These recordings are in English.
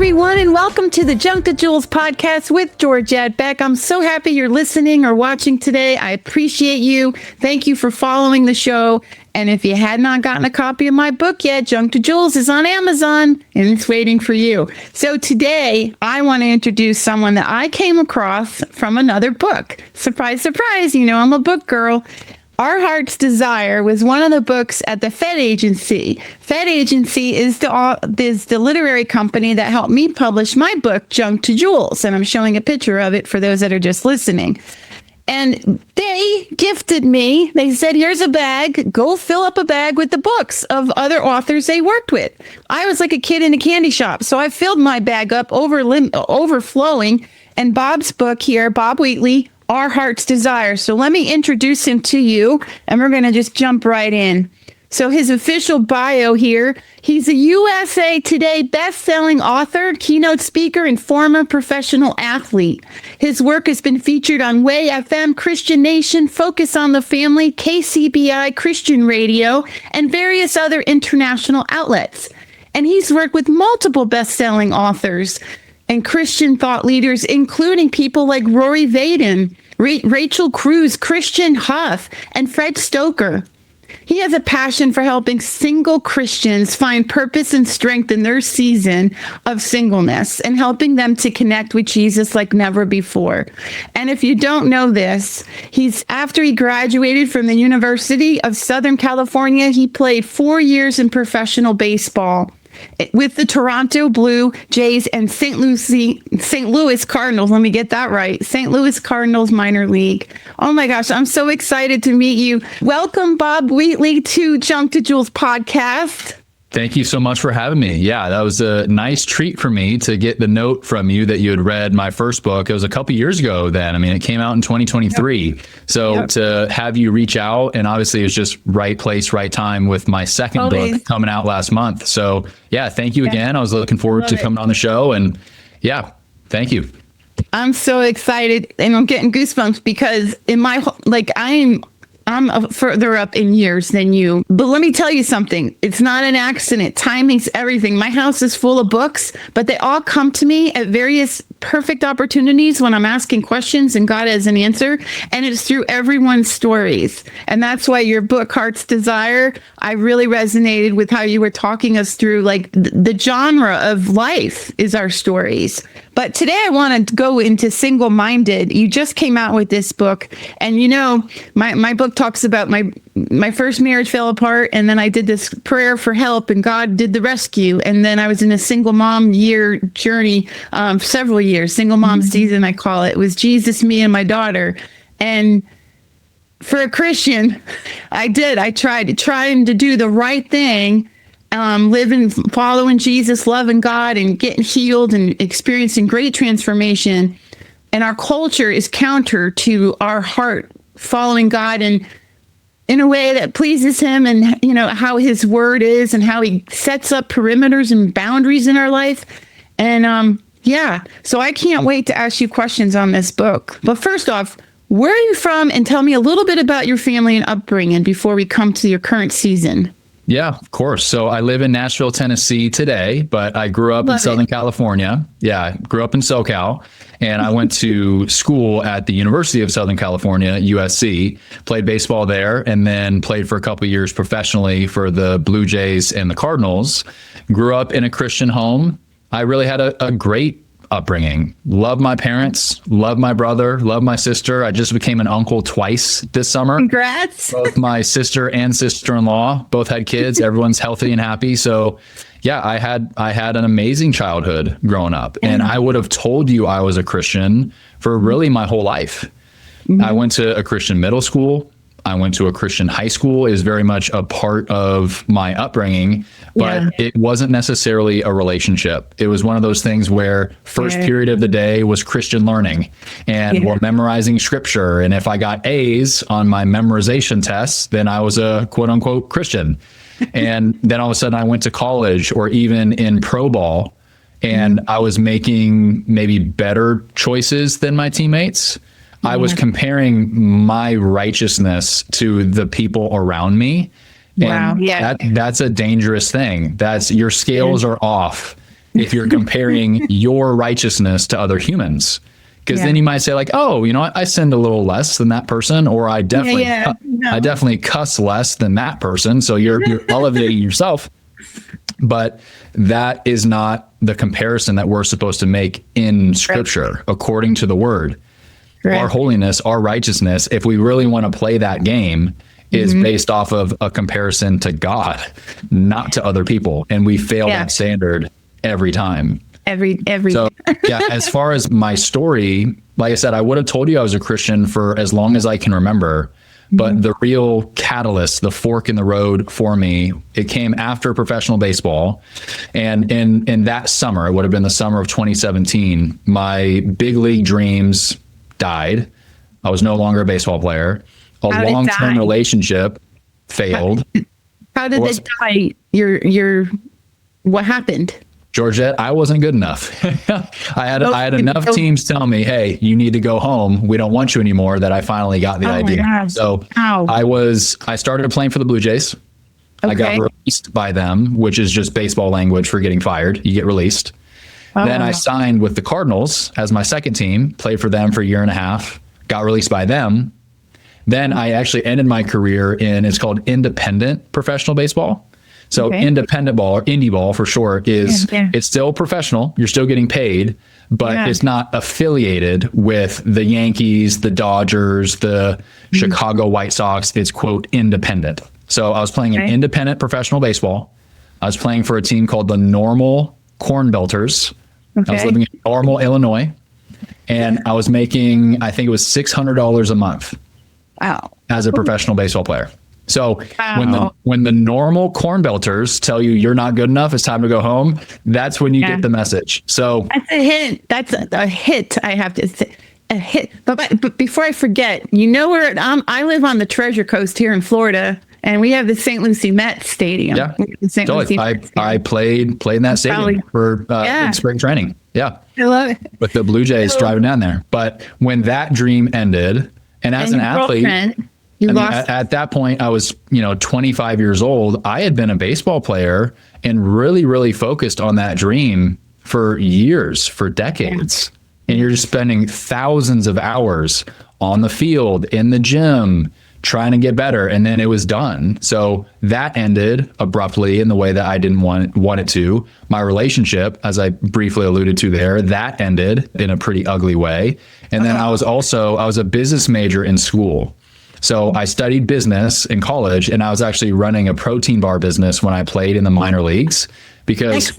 everyone, and welcome to the Junk to Jewels podcast with Georgette, Beck. I'm so happy you're listening or watching today. I appreciate you. Thank you for following the show. And if you had not gotten a copy of my book yet, Junk to Jewels is on Amazon and it's waiting for you. So today I want to introduce someone that I came across from another book. Surprise, surprise. You know, I'm a book girl. Our Heart's Desire was one of the books at the Fed Agency. Fed Agency is the literary company that helped me publish my book, Junk to Jewels. And I'm showing a picture of it for those that are just listening. And they gifted me. They said, here's a bag. Go fill up a bag with the books of other authors they worked with. I was like a kid in a candy shop. So I filled my bag up overflowing. And Bob's book here, Bob Wheatley, Our Heart's Desire. So let me introduce him to you, and we're going to just jump right in. So his official bio here, he's a USA Today best-selling author, keynote speaker, and former professional athlete. His work has been featured on Way FM, Christian Nation, Focus on the Family, KCBI, Christian Radio, and various other international outlets. And he's worked with multiple best-selling authors and Christian thought leaders, including people like Rory Vaden, Rachel Cruz, Christian Huff, and Fred Stoker. He has a passion for helping single Christians find purpose and strength in their season of singleness and helping them to connect with Jesus like never before. And if you don't know this, after he graduated from the University of Southern California, he played 4 years in professional baseball with the Toronto Blue Jays and St. Louis Cardinals. Let me get that right. St. Louis Cardinals minor league. Oh my gosh, I'm so excited to meet you. Welcome, Bob Wheatley, to Junk to Jewels podcast. Thank you so much for having me. Yeah, that was a nice treat for me to get the note from you that you had read my first book. It was a couple years ago then. I mean, it came out in 2023. Yep. So to have you reach out, and obviously it was just right place, right time with my second book coming out last month. So yeah, thank you again. I was looking forward to coming on the show, and yeah, thank you. I'm so excited, and I'm getting goosebumps because I'm further up in years than you. But let me tell you something. It's not an accident. Timing's everything. My house is full of books, but they all come to me at various perfect opportunities when I'm asking questions and God has an answer. And it's through everyone's stories. And that's why your book, Heart's Desire, I really resonated with how you were talking us through like the genre of life is our stories. But today I want to go into single-minded. You just came out with this book. And you know, my book talks about my first marriage fell apart, and then I did this prayer for help, and God did the rescue. And then I was in a single mom year journey, several years, single mom season, I call it. It was Jesus, me, and my daughter. And for a Christian, I tried trying to do the right thing, living, following Jesus, loving God, and getting healed and experiencing great transformation. And our culture is counter to our heart following God and in a way that pleases him, and you know how his word is and how he sets up perimeters and boundaries in our life. And so I can't wait to ask you questions on this book. But first off, where are you from, and tell me a little bit about your family and upbringing before we come to your current season. Yeah, of course. So I live in Nashville, Tennessee today, but I grew up in Southern California. Yeah, I grew up in SoCal, and I went to school at the University of Southern California, USC, played baseball there, and then played for a couple of years professionally for the Blue Jays and the Cardinals. Grew up in a Christian home. I really had a great upbringing. Love my parents, love my brother, love my sister. I just became an uncle twice this summer. Congrats. Both my sister and sister-in-law both had kids. Everyone's healthy and happy. So yeah, I had an amazing childhood growing up, and I would have told you I was a Christian for really my whole life. I went to a Christian middle school. I went to a Christian high school. Is very much a part of my upbringing, but it wasn't necessarily a relationship. It was one of those things where first period of the day was Christian learning, and we're memorizing scripture. And if I got A's on my memorization tests, then I was a quote unquote Christian. And then all of a sudden I went to college or even in pro ball, and I was making maybe better choices than my teammates. I was comparing my righteousness to the people around me. And that's a dangerous thing. Your scales are off. if you're comparing your righteousness to other humans. Because then you might say like, oh, I sinned a little less than that person, or I definitely cuss less than that person. So you're elevating yourself. But that is not the comparison that we're supposed to make in Scripture, according to the Word. Our holiness, our righteousness, if we really want to play that game, is based off of a comparison to God, not to other people. And we fail that standard every time. So, as far as my story, like I said, I would have told you I was a Christian for as long as I can remember. But the real catalyst, the fork in the road for me, it came after professional baseball. And in that summer, it would have been the summer of 2017, my big league dreams died. I was no longer a baseball player. A long-term relationship failed. How did it die? What happened? Georgette, I wasn't good enough. I had enough teams tell me, hey, you need to go home. We don't want you anymore, that I finally got the idea. So I started playing for the Blue Jays. I got released by them, which is just baseball language for getting fired. You get released. Then I signed with the Cardinals as my second team, played for them for a year and a half, got released by them. Then I actually ended my career in, it's called independent professional baseball. So independent ball, or indie ball for short, is it's still professional. You're still getting paid, but it's not affiliated with the Yankees, the Dodgers, the Chicago White Sox. It's, quote, independent. So I was playing in independent professional baseball. I was playing for a team called the Normal Corn Belters. I was living in Normal, Illinois, and I was making, I think it was $600 a month as a professional baseball player. So when the Normal Corn Belters tell you you're not good enough, it's time to go home, that's when you get the message. So that's a hint. That's a hit. I have to say a hit. But before I forget, where I live on the Treasure Coast here in Florida, and we have the St. Lucie Mets Stadium. Yeah, I played in that stadium for in spring training. Yeah, I love it. With the Blue Jays driving down there. But when that dream ended, and as an athlete. At that point, I was, 25 years old. I had been a baseball player and really, really focused on that dream for years, for decades. And you're just spending thousands of hours on the field, in the gym, trying to get better. And then it was done. So that ended abruptly in the way that I didn't want it to. My relationship, as I briefly alluded to there, that ended in a pretty ugly way. And then I was a business major in school. So I studied business in college, and I was actually running a protein bar business when I played in the minor leagues, because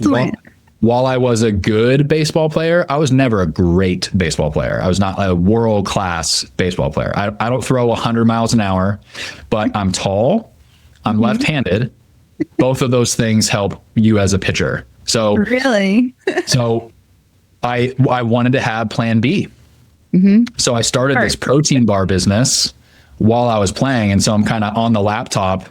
while I was a good baseball player, I was never a great baseball player. I was not a world-class baseball player. I don't throw 100 miles an hour, but I'm tall, I'm left-handed. Both of those things help you as a pitcher. So so I wanted to have plan B. So I started this protein bar business while I was playing. And so I'm kind of on the laptop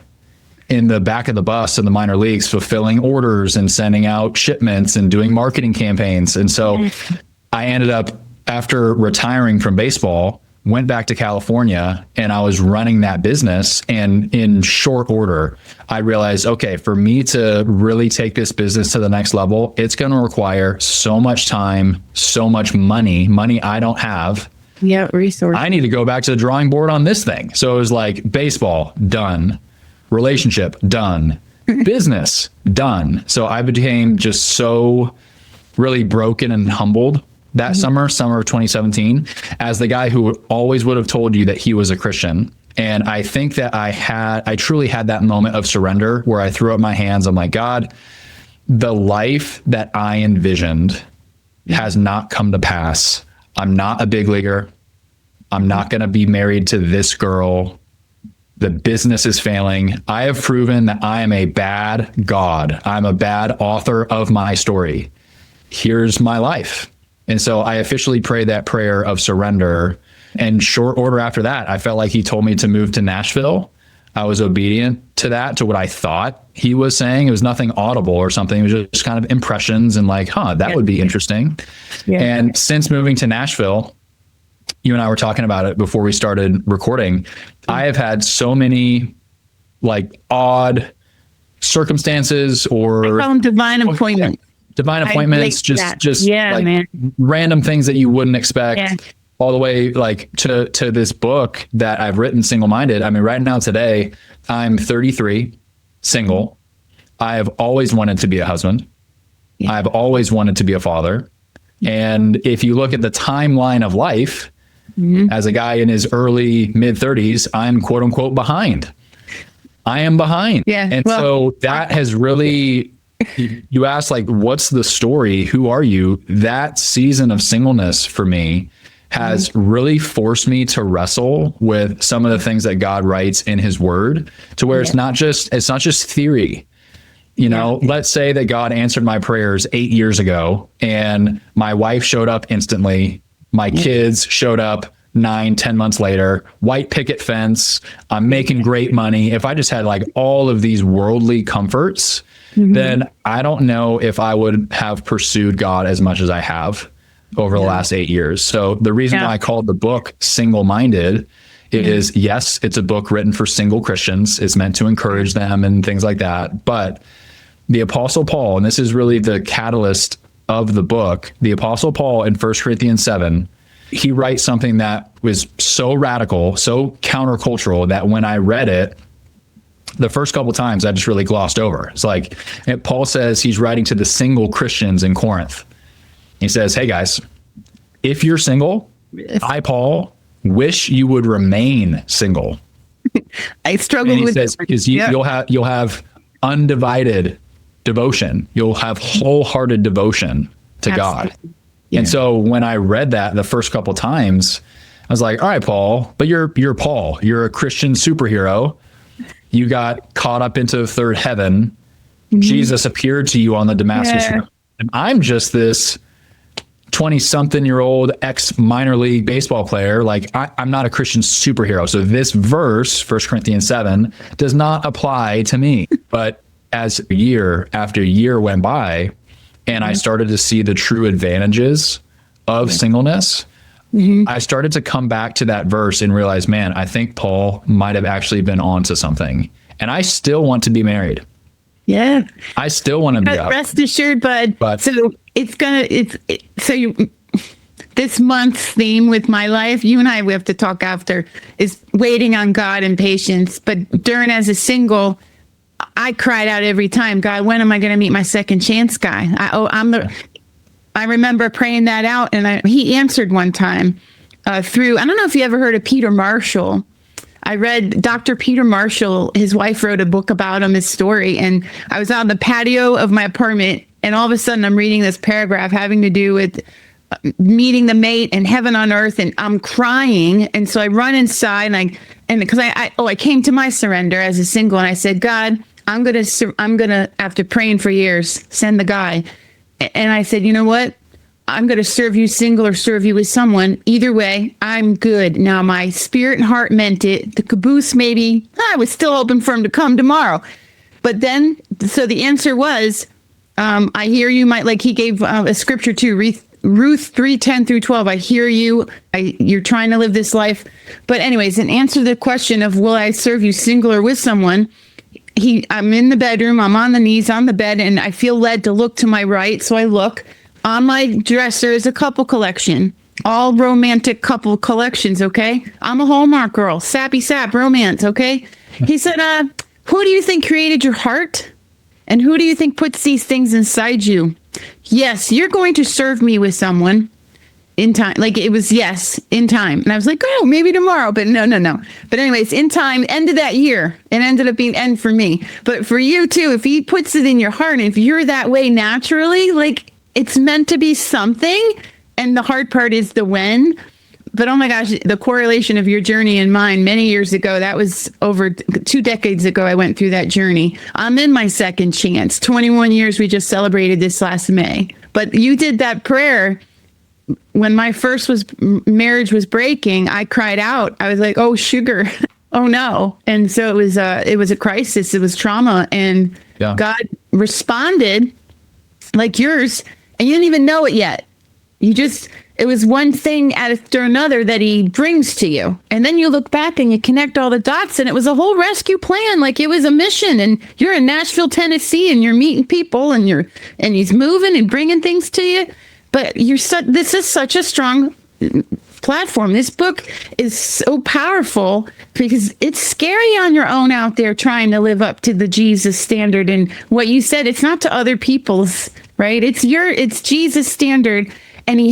in the back of the bus in the minor leagues, fulfilling orders and sending out shipments and doing marketing campaigns. And so I ended up, after retiring from baseball, went back to California, and I was running that business. And in short order, I realized, okay, for me to really take this business to the next level, it's going to require so much time, so much money I don't have. Resources. I need to go back to the drawing board on this thing. So it was like baseball, done. Relationship, done. Business, done. So I became just so really broken and humbled that summer of 2017, as the guy who always would have told you that he was a Christian. And I think that I truly had that moment of surrender where I threw up my hands. I'm like, God, the life that I envisioned has not come to pass. I'm not a big leaguer. I'm not going to be married to this girl. The business is failing. I have proven that I am a bad God. I'm a bad author of my story. Here's my life. And so I officially prayed that prayer of surrender. And short order after that, I felt like he told me to move to Nashville. I was obedient to that, to what I thought he was saying. It was nothing audible or something. It was just kind of impressions and like, that would be interesting. And since moving to Nashville, you and I were talking about it before we started recording, I have had so many like odd circumstances, or I call them divine appointments. divine appointments, just yeah, like man. random things that you wouldn't expect. Yeah. All the way like to this book that I've written, Single Minded. I mean, right now today, I'm 33, single. I have always wanted to be a husband. Yeah. I've always wanted to be a father. And if you look at the timeline of life, as a guy in his early mid 30s, I'm quote unquote behind. I am behind. Yeah. And so that has really, you ask like, what's the story? Who are you? That season of singleness for me has really forced me to wrestle with some of the things that God writes in his word, to where it's not just theory. You know, let's say that God answered my prayers 8 years ago and my wife showed up instantly. My kids showed up 9-10 months later, white picket fence. I'm making great money. If I just had like all of these worldly comforts, then I don't know if I would have pursued God as much as I have over the last 8 years. So the reason why I called the book Single Minded is, yes, it's a book written for single Christians. It's meant to encourage them and things like that. But the Apostle Paul, and this is really the catalyst of the book, the Apostle Paul in 1 Corinthians 7, he writes something that was so radical, so countercultural, that when I read it, the first couple times I just really glossed over. It's like, Paul says he's writing to the single Christians in Corinth. He says, hey guys, if you're single, I, Paul, wish you would remain single. I struggle with says, because you'll have undivided devotion. You'll have wholehearted devotion to God. Yeah. And so when I read that the first couple times, I was like, all right, Paul, but you're Paul. You're a Christian superhero. You got caught up into the third heaven. Jesus appeared to you on the Damascus Road. And I'm just this 20-something-year-old ex-minor league baseball player. Like, I'm not a Christian superhero. So this verse, 1 Corinthians 7, does not apply to me. But as year after year went by, and I started to see the true advantages of singleness, I started to come back to that verse and realize, man, I think Paul might have actually been onto something. And I still want to be married. Yeah. I still want to be up. Rest assured, bud. But so this month's theme with my life, you and I, we have to talk after, is waiting on God and patience. But during as a single, I cried out every time, God, when am I going to meet my second chance guy? I remember praying that out, and he answered one time through, I don't know if you ever heard of Peter Marshall. I read Dr. Peter Marshall, his wife wrote a book about him, his story, and I was out on the patio of my apartment, and all of a sudden I'm reading this paragraph having to do with meeting the mate and heaven on earth, and I'm crying. And so I run inside, and because I came to my surrender as a single, and I said, God, I'm gonna after praying for years, send the guy. And I said, you know what? I'm going to serve you single or serve you with someone. Either way, I'm good. Now, my spirit and heart meant it. The caboose, maybe, I was still hoping for him to come tomorrow. But then, so the answer was, I hear you might, like he gave a scripture too, Ruth 3:10 through 12. I hear you. You're trying to live this life. But anyways, in answer to the question of, will I serve you single or with someone? I'm in the bedroom, I'm on the knees on the bed, and I feel led to look to my right. So I look. On my dresser is a couple collection, all romantic couple collections, okay? I'm a Hallmark girl, sappy sap, romance, okay? He said, who do you think created your heart? And who do you think puts these things inside you? Yes, you're going to serve me with someone in time. Like it was, yes, in time. And I was like, oh, maybe tomorrow, but no. But anyways, in time, end of that year, it ended up being end for me. But for you too, if he puts it in your heart, and if you're that way naturally, like, it's meant to be something, and the hard part is the when. But oh my gosh, the correlation of your journey and mine many years ago, that was over 2 decades ago, I went through that journey. I'm in my second chance. 21 years, we just celebrated this last May. But you did that prayer. When my first marriage was breaking, I cried out. I was like, oh, sugar. Oh no. And so it was a crisis. It was trauma. And God responded like yours. And you didn't even know it yet. It was one thing after another that he brings to you. And then you look back and you connect all the dots, and it was a whole rescue plan. Like, it was a mission, and you're in Nashville, Tennessee, and you're meeting people, and he's moving and bringing things to you. But this is such a strong platform. This book is so powerful because it's scary on your own out there trying to live up to the Jesus standard. And what you said, it's not to other people's, right? It's Jesus' standard. And he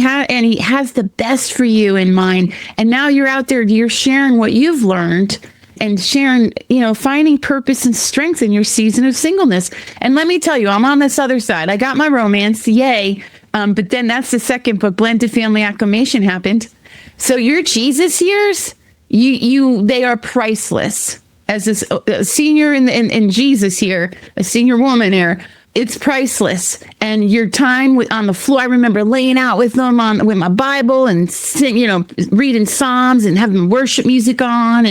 has the best for you in mind. And now you're out there, you're sharing what you've learned and sharing, finding purpose and strength in your season of singleness. And let me tell you, I'm on this other side. I got my romance, yay. But then that's the second book, Blended Family Acclimation, happened. So your Jesus years, they are priceless. As a senior in Jesus here, a senior woman here, it's priceless. And your time on the floor, I remember laying out with them with my Bible and reading Psalms and having worship music on,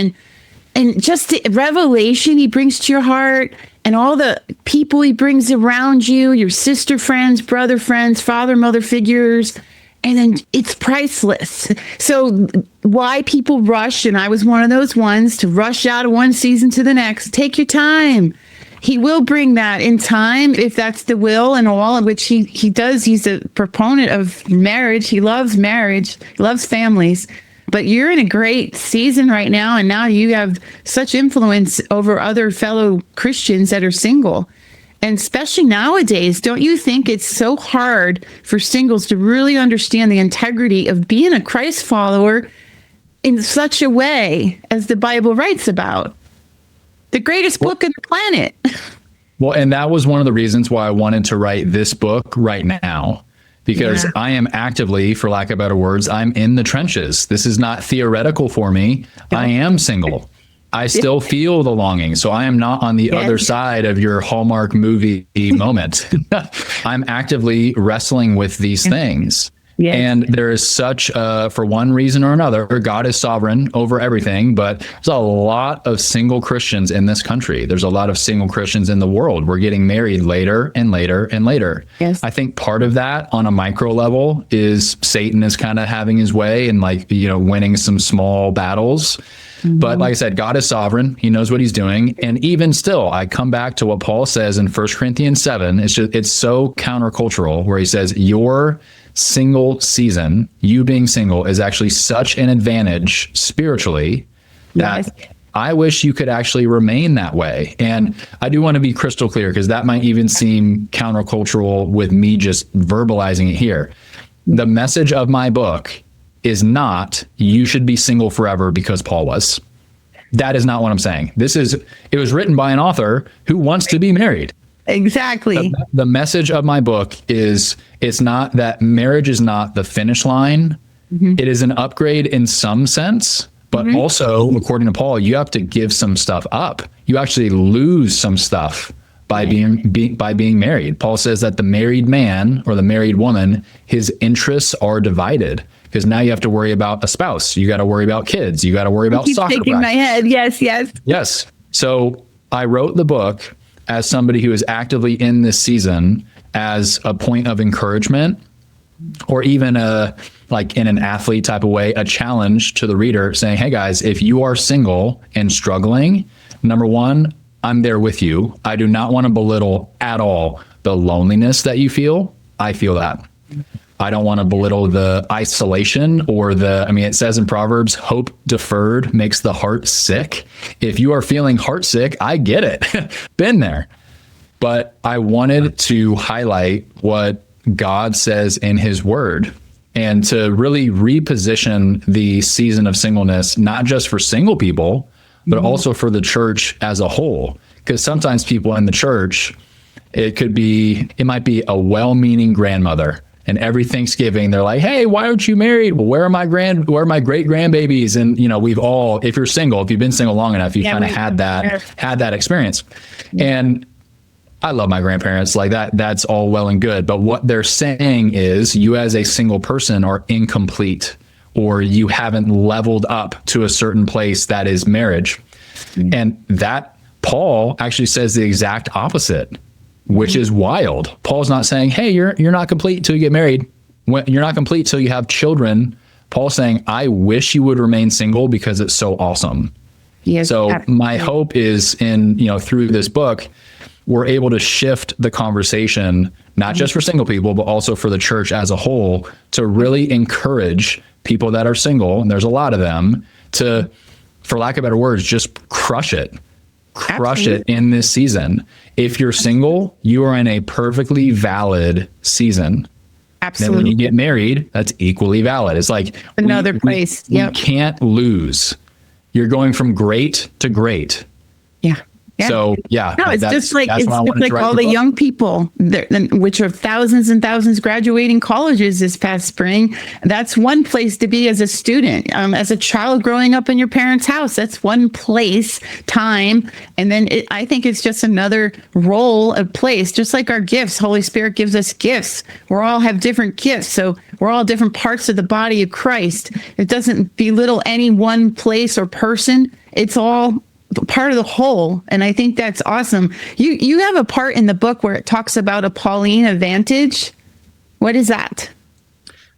and just the revelation he brings to your heart and all the people he brings around you, your sister friends, brother friends, father, mother figures. And then it's priceless. So why people rush, and I was one of those ones, to rush out of one season to the next. Take your time. He will bring that in time, if that's the will and all, in which he does. He's a proponent of marriage. He loves marriage. He loves families. But you're in a great season right now, and now you have such influence over other fellow Christians that are single. And especially nowadays, don't you think it's so hard for singles to really understand the integrity of being a Christ follower in such a way as the Bible writes about? The greatest book on the planet. Well, and that was one of the reasons why I wanted to write this book right now, because I am actively, for lack of better words, I'm in the trenches. This is not theoretical for me. I am single. I still feel the longing. So I am not on the other side of your Hallmark movie moment. I'm actively wrestling with these things. Yes. And there is such, for one reason or another, God is sovereign over everything, but there's a lot of single Christians in this country. There's a lot of single Christians in the world. We're getting married later and later and later. Yes. I think part of that on a micro level is Satan is kind of having his way and winning some small battles. Mm-hmm. But like I said, God is sovereign. He knows what he's doing. And even still, I come back to what Paul says in 1 Corinthians 7. It's so countercultural, where he says, your single season, you being single, is actually such an advantage spiritually that I wish you could actually remain that way. And I do want to be crystal clear, because that might even seem countercultural with me just verbalizing it here. The message of my book is not you should be single forever because Paul was. That is not what I'm saying. It was written by an author who wants to be married. Exactly. The message of my book is, it's not that marriage is not the finish line. Mm-hmm. It is an upgrade in some sense, but also, according to Paul, you have to give some stuff up. You actually lose some stuff by being married. Paul says that the married man or the married woman, his interests are divided, because now you have to worry about a spouse. You got to worry about kids. You got to worry about soccer practice. My head. Yes. So I wrote the book as somebody who is actively in this season as a point of encouragement, or even in an athlete type of way, a challenge to the reader, saying, hey guys, if you are single and struggling, number one, I'm there with you. I do not want to belittle at all the loneliness that you feel. I feel that. I don't want to belittle the isolation or it says in Proverbs, hope deferred makes the heart sick. If you are feeling heart sick, I get it. Been there. But I wanted to highlight what God says in his word, and to really reposition the season of singleness, not just for single people, but also for the church as a whole. Because sometimes people in the church, it might be a well-meaning grandmother, and every Thanksgiving they're like, hey, why aren't you married? Well, where are my great grandbabies? And we've all, if you've been single long enough, you've kind of had that experience. And I love my grandparents, like that's all well and good. But what they're saying is, you as a single person are incomplete, or you haven't leveled up to a certain place that is marriage. And that Paul actually says the exact opposite, which is wild. Paul's not saying, hey, you're not complete until you get married. you're not complete till you have children. Paul's saying, I wish you would remain single because it's so awesome. Yes, so absolutely. my hope is through this book, we're able to shift the conversation, not just for single people, but also for the church as a whole, to really encourage people that are single, and there's a lot of them, to, for lack of better words, just crush it in this season. If you're single, you are in a perfectly valid season. Absolutely. Then when you get married, that's equally valid. It's like another place. You can't lose. You're going from great to great. Yeah. So yeah, no, it's just like all the young people, which are thousands and thousands graduating colleges this past spring. That's one place to be as a student, as a child growing up in your parents' house. That's one place, time, and then I think it's just another role, a place, just like our gifts. Holy Spirit gives us gifts. We all have different gifts, so we're all different parts of the body of Christ. It doesn't belittle any one place or person. It's all part of the whole, and I think that's awesome. You have a part in the book where it talks about a Pauline Advantage. What is that?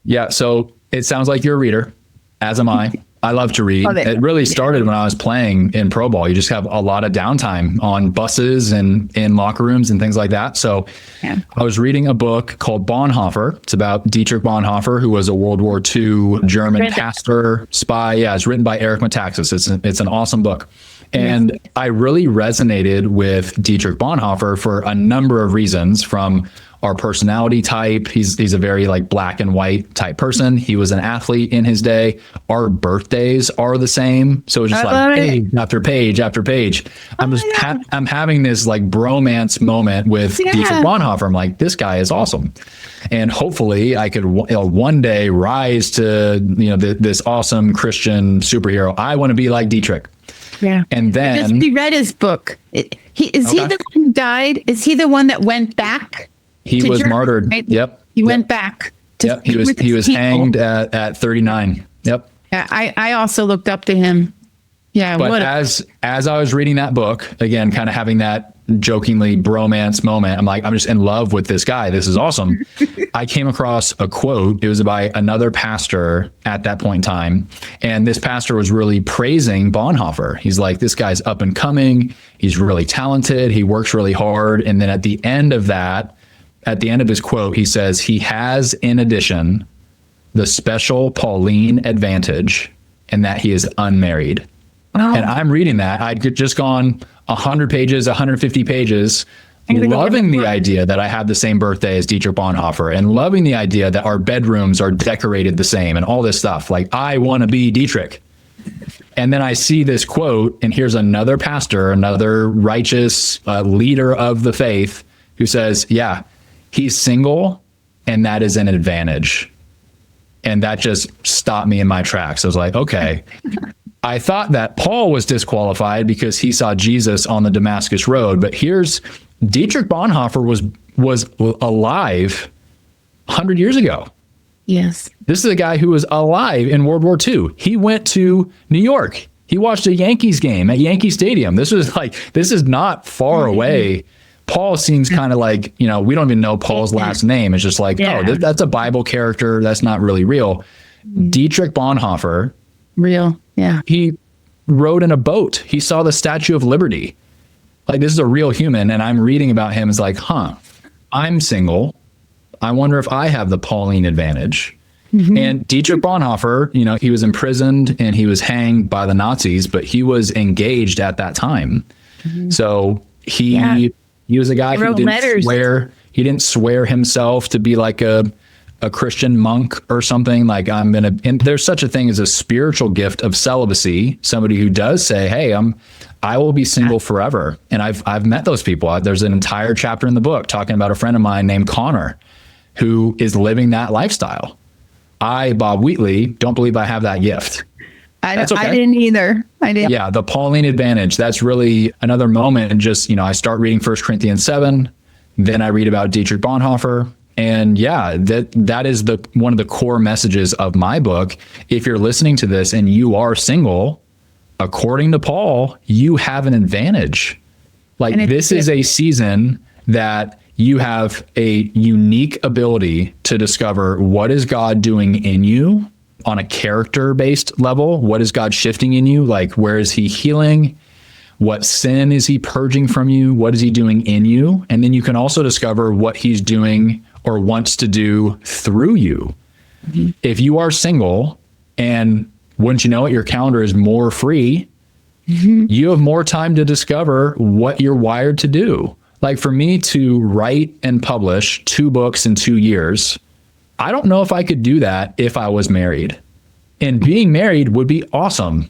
Yeah, so it sounds like you're a reader, as am I. I love to read. It really started when I was playing in pro ball. You just have a lot of downtime on buses and in locker rooms and things like that. So I was reading a book called Bonhoeffer. It's about Dietrich Bonhoeffer, who was a World War II German pastor, spy. Yeah, it's written by Eric Metaxas. It's an awesome book. And I really resonated with Dietrich Bonhoeffer for a number of reasons, from our personality type. He's a very like black and white type person. He was an athlete in his day. Our birthdays are the same. So it's just like page after page after page. I'm having this like bromance moment with Dietrich Bonhoeffer. I'm like, this guy is awesome. And hopefully I could one day rise to, this awesome Christian superhero. I want to be like Dietrich. Yeah. And then we read his book. Is he the one who died? Is he the one that went back? He was Germany, martyred. Right? Yep. He went back. Yep. He was hanged at 39. Yep. Yeah. I also looked up to him. Yeah. But as I was reading that book, again, kind of having that jokingly bromance moment, I'm like, I'm just in love with this guy. This is awesome. I came across a quote. It was by another pastor at that point in time. And this pastor was really praising Bonhoeffer. He's like, this guy's up and coming. He's really talented. He works really hard. And then at the end of his quote, he says, he has, in addition, the special Pauline advantage, and that he is unmarried. Wow. And I'm reading that. I'd just gone 100 pages, 150 pages, loving the idea that I have the same birthday as Dietrich Bonhoeffer, and loving the idea that our bedrooms are decorated the same and all this stuff. Like, I want to be Dietrich. And then I see this quote, and here's another pastor, another righteous leader of the faith, who says, yeah, he's single, and that is an advantage. And that just stopped me in my tracks. I was like, okay. I thought that Paul was disqualified because he saw Jesus on the Damascus Road, but here's Dietrich Bonhoeffer was alive 100 years ago. Yes. This is a guy who was alive in World War II. He went to New York. He watched a Yankees game at Yankee Stadium. This is not far away. Paul seems kind of like, we don't even know Paul's last name. It's just like, that's a Bible character. That's not really real. Dietrich Bonhoeffer. Real. Yeah. He rode in a boat. He saw the Statue of Liberty. Like, this is a real human. And I'm reading about him. It's like, I'm single. I wonder if I have the Pauline advantage. Mm-hmm. And Dietrich Bonhoeffer, he was imprisoned and he was hanged by the Nazis, but he was engaged at that time. Mm-hmm. So he was a guy who didn't swear himself to be like a Christian monk or something. Like, and there's such a thing as a spiritual gift of celibacy. Somebody who does say, hey, I will be single forever. And I've met those people. There's an entire chapter in the book talking about a friend of mine named Connor, who is living that lifestyle. I, Bob Wheatley, don't believe I have that gift. I didn't either. I didn't. Yeah. The Pauline advantage. That's really another moment. And just, I start reading 1 Corinthians 7. Then I read about Dietrich Bonhoeffer. And that is one of the core messages of my book. If you're listening to this and you are single, according to Paul, you have an advantage. Like, this is a season that you have a unique ability to discover what is God doing in you on a character-based level. What is God shifting in you? Like, where is he healing? What sin is he purging from you? What is he doing in you? And then you can also discover what he's doing or wants to do through you. Mm-hmm. If you are single and wouldn't you know it, your calendar is more free, mm-hmm. you have more time to discover what you're wired to do. Like for me to write and publish 2 books in 2 years, I don't know if I could do that if I was married. And being married would be awesome.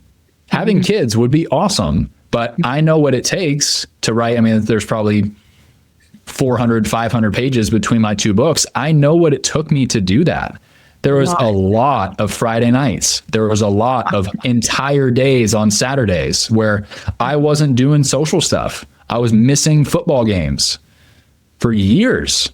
Having mm-hmm. kids would be awesome. But I know what it takes to write. I mean, there's probably 400, 500 pages between my 2 books. I know what it took me to do that. There was a lot of Friday nights. There was a lot of entire days on Saturdays where I wasn't doing social stuff. I was missing football games for years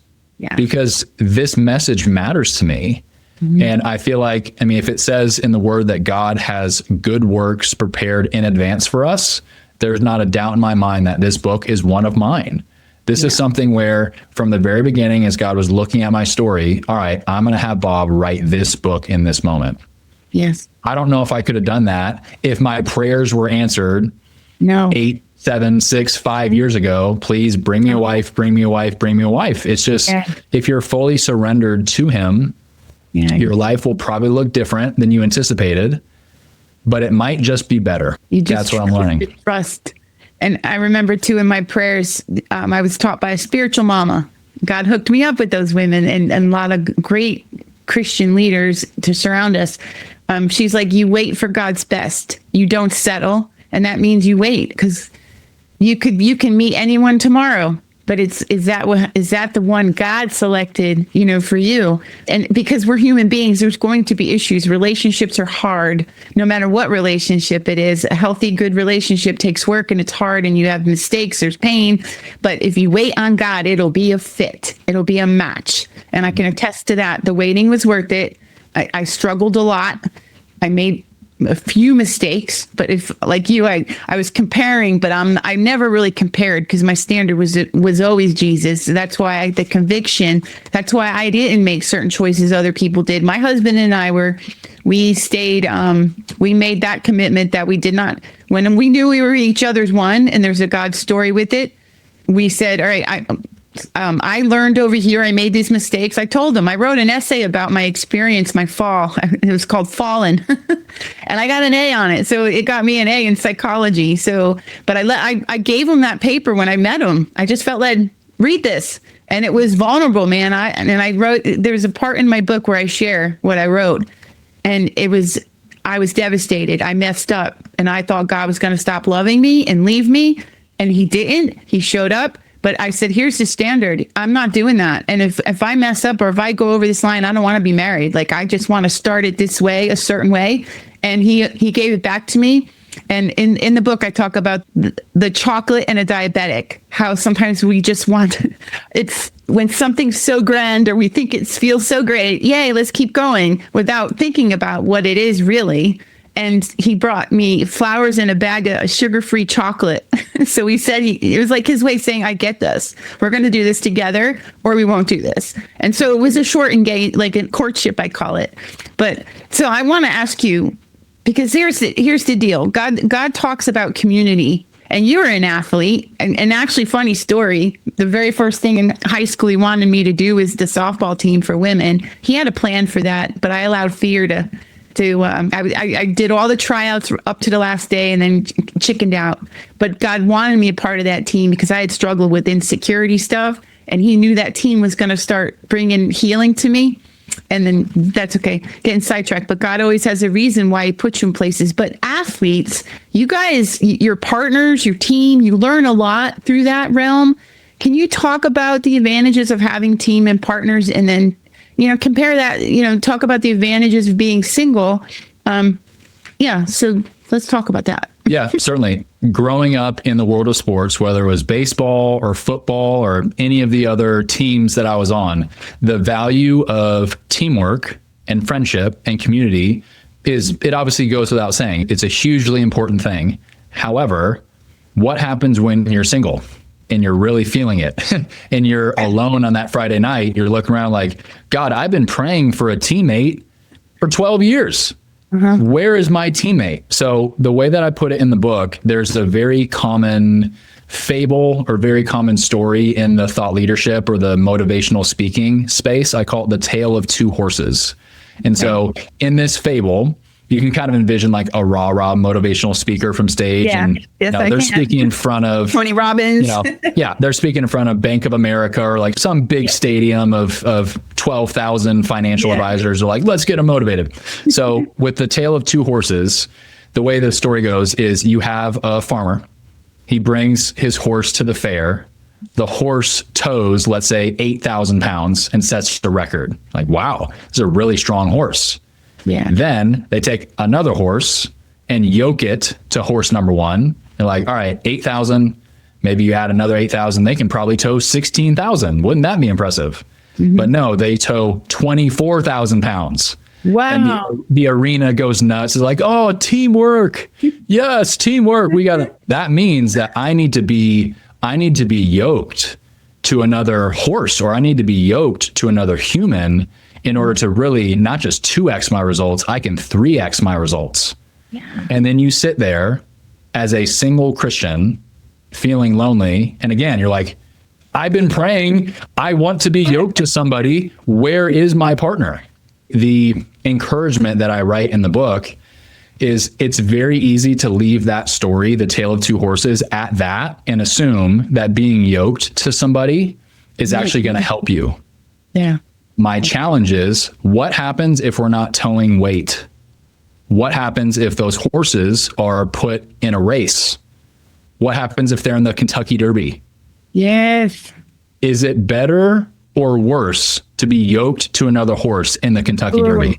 because this message matters to me. Mm-hmm. And I feel like, I mean, if it says in the word that God has good works prepared in advance for us, there's not a doubt in my mind that this book is one of mine. This is something where from the very beginning, as God was looking at my story, all right, I'm going to have Bob write this book in this moment. Yes. I don't know if I could have done that if my prayers were answered 8, 7, 6, 5 years ago. Please bring me a wife, bring me a wife, bring me a wife. It's just, if you're fully surrendered to him, your life will probably look different than you anticipated, but it might just be better. That's what I'm learning. Trust. And I remember too, in my prayers, I was taught by a spiritual mama. God hooked me up with those women and a lot of great Christian leaders to surround us. She's like, you wait for God's best. You don't settle. And that means you wait, because you can meet anyone tomorrow. But is that the one God selected, for you? And because we're human beings, there's going to be issues. Relationships are hard, no matter what relationship it is. A healthy, good relationship takes work and it's hard and you have mistakes, there's pain. But if you wait on God, it'll be a fit. It'll be a match. And I can attest to that. The waiting was worth it. I struggled a lot. I made a few mistakes, but if like you, I was comparing, but I never really compared because my standard was always Jesus. That's why the conviction, that's why I didn't make certain choices other people did. My husband and I we stayed, we made that commitment that we did not, when we knew we were each other's one and there's a God story with it, we said, all right, I learned over here, I made these mistakes. I told him, I wrote an essay about my experience, my fall. It was called Fallen. And I got an A on it. So it got me an A in psychology. So, but I gave him that paper when I met him. I just felt like, read this. And it was vulnerable, man. I wrote, there's a part in my book where I share what I wrote. And I was devastated. I messed up. And I thought God was going to stop loving me and leave me. And he didn't. He showed up. But I said, here's the standard. I'm not doing that. And if I mess up or if I go over this line, I don't want to be married. Like, I just want to start it this way, a certain way. And he gave it back to me. And in the book, I talk about the chocolate and a diabetic, how sometimes we just want, it's when something's so grand or we think it feels so great, yay, let's keep going without thinking about what it is really. And he brought me flowers and a bag of sugar-free chocolate. So he said, it was like his way of saying, I get this. We're going to do this together or we won't do this. And so it was a short engagement, like a courtship, I call it. But so I want to ask you, because here's the deal. God talks about community. And you're an athlete. And actually, funny story, the very first thing in high school he wanted me to do was the softball team for women. He had a plan for that, but I allowed fear to I did all the tryouts up to the last day and then chickened out. But God wanted me a part of that team because I had struggled with insecurity stuff. And he knew that team was going to start bringing healing to me. And then that's okay, getting sidetracked. But God always has a reason why he puts you in places. But athletes, you guys, your partners, your team, you learn a lot through that realm. Can you talk about the advantages of having team and partners, and then compare that, talk about the advantages of being single. So let's talk about that. Yeah, certainly. Growing up in the world of sports, whether it was baseball or football or any of the other teams that I was on, the value of teamwork and friendship and community it obviously goes without saying. It's a hugely important thing. However, what happens when you're single? and you're really feeling it and you're alone on that Friday night, you're looking around like, God, I've been praying for a teammate for 12 years. Where is my teammate? So the way that I put it in the book, there's a very common fable or very common story in the thought leadership or the motivational speaking space. I call it the tale of two horses. And so in this fable, you can kind of envision like a rah-rah motivational speaker from stage. Yeah. And Yes, they're speaking in front of Tony Robbins. they're speaking in front of Bank of America or like some big stadium of 12,000 financial advisors are like, let's get them motivated. So with the tale of two horses, the way the story goes is you have a farmer. He brings his horse to the fair. The horse tows, let's say 8,000 pounds and sets the record. Like, wow, this is a really strong horse. Yeah. Then they take another horse and yoke it to horse number one. They're like, all right, 8,000, maybe you add another 8,000. They can probably tow 16,000. Wouldn't that be impressive? But no, they tow 24,000 pounds. Wow. And the arena goes nuts. It's like, oh, teamwork. Yes, teamwork. That means that I need to be yoked to another horse, or I need to be yoked to another human in order to really not just 2x my results, I can 3x my results. Yeah. And then you sit there as a single Christian feeling lonely. And again, you're like, I've been praying. I want to be yoked to somebody. Where is my partner? The encouragement that I write in the book is it's very easy to leave that story, the tale of two horses, at that and assume that being yoked to somebody is actually going to help you. Yeah. My challenge is, what happens if we're not towing weight? What happens if those horses are put in a race? What happens if they're in the Kentucky Derby? Yes. Is it better or worse to be yoked to another horse in the Kentucky Derby?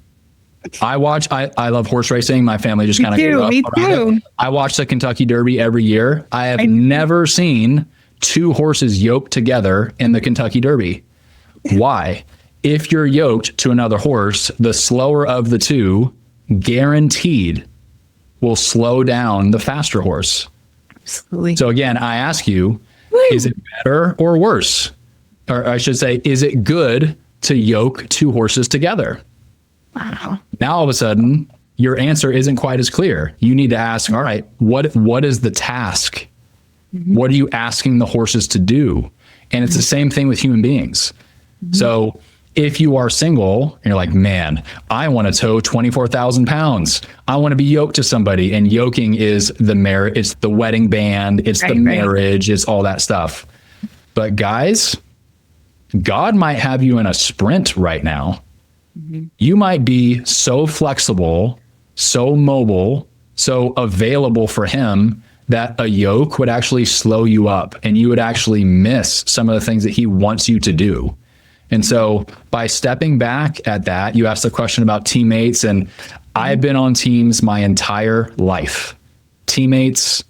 I love horse racing. My family just kind of grew up around it. I watch the Kentucky Derby every year. I have never seen two horses yoked together in the Kentucky Derby. Why? If you're yoked to another horse, the slower of the two, guaranteed, will slow down the faster horse. Absolutely. So again, I ask you, is it better or worse? Or I should say, is it good to yoke two horses together? Wow. Now all of a sudden, your answer isn't quite as clear. You need to ask, all right, what is the task? What are you asking the horses to do? And it's the same thing with human beings. So if you are single and you're like, man, I want to tow 24,000 pounds. I want to be yoked to somebody. And yoking is it's the wedding band, it's the marriage, it's all that stuff. But guys, God might have you in a sprint right now. You might be so flexible, so mobile, so available for him that a yoke would actually slow you up and you would actually miss some of the things that he wants you to do. And so by stepping back at that, you asked the question about teammates, and I've been on teams my entire life. Teammates,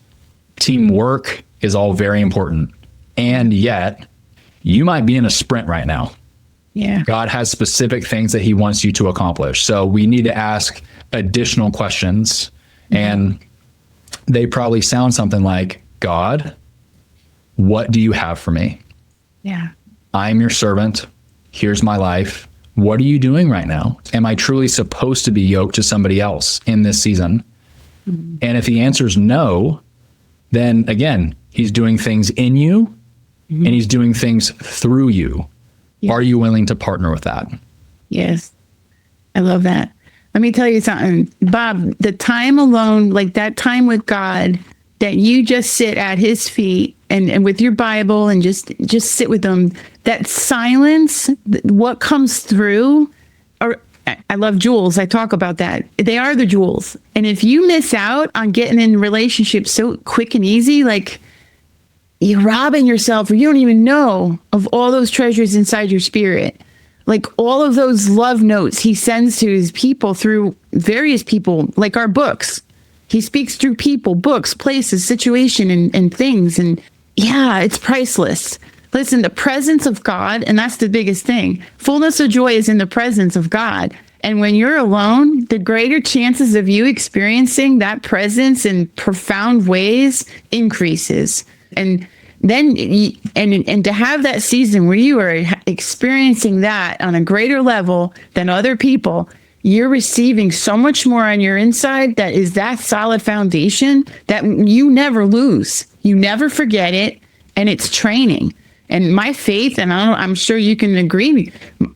teamwork is all very important. And yet you might be in a sprint right now. Yeah. God has specific things that he wants you to accomplish. So we need to ask additional questions. And they probably sound something like, God, what do you have for me? Yeah. I'm your servant. Here's my life. What are you doing right now? Am I truly supposed to be yoked to somebody else in this season? And if the answer is no, then again, he's doing things in you and he's doing things through you. Yeah. Are you willing to partner with that? Yes. I love that. Let me tell you something, Bob, the time alone, like that time with God, that you just sit at his feet and with your Bible and just sit with him, that silence, what comes through, or I love jewels. I talk about that. They are the jewels. And if you miss out on getting in relationships so quick and easy, like you're robbing yourself, or you don't even know of all those treasures inside your spirit. Like all of those love notes he sends to his people through various people, like our books. He speaks through people, books, places, situation, and things. And yeah, it's priceless. Listen, the presence of God, and that's the biggest thing. Fullness of joy is in the presence of God. And when you're alone, the greater chances of you experiencing that presence in profound ways increases. And and to have that season where you are experiencing that on a greater level than other people, you're receiving so much more on your inside that is that solid foundation that you never lose. You never forget it. And it's training. And my faith, and I'm sure you can agree,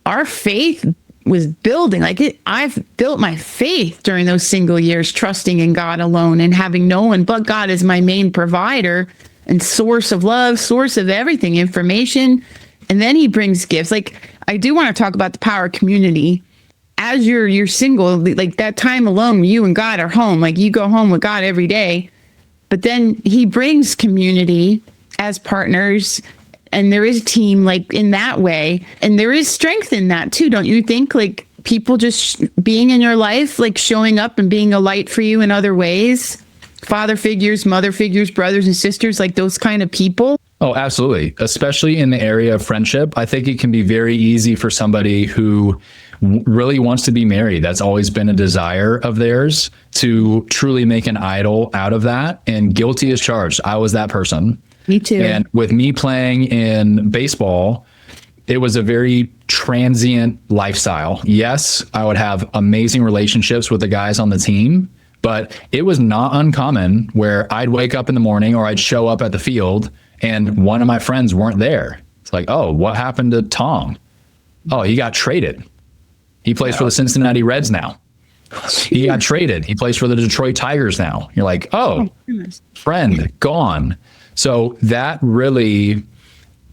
our faith was building. I've built my faith during those single years, trusting in God alone and having no one but God as my main provider and source of love, source of everything, information. And then he brings gifts. I do want to talk about the power of community. As you're single, that time alone, you and God are home. You go home with God every day. But then he brings community as partners, and there is a team in that way, and there is strength in that too, don't you think? People just being in your life, showing up and being a light for you in other ways, father figures, mother figures, brothers and sisters, those kind of people. Oh, absolutely. Especially in the area of friendship. I think it can be very easy for somebody who really wants to be married. That's always been a desire of theirs, to truly make an idol out of that. And guilty as charged. I was that person. Me too. And with me playing in baseball, it was a very transient lifestyle. Yes, I would have amazing relationships with the guys on the team, but it was not uncommon where I'd wake up in the morning or I'd show up at the field and one of my friends weren't there. It's oh, what happened to Tom? Oh, he got traded. He plays for the Cincinnati Reds now. He got traded. He plays for the Detroit Tigers now. You're oh, friend gone. So that really,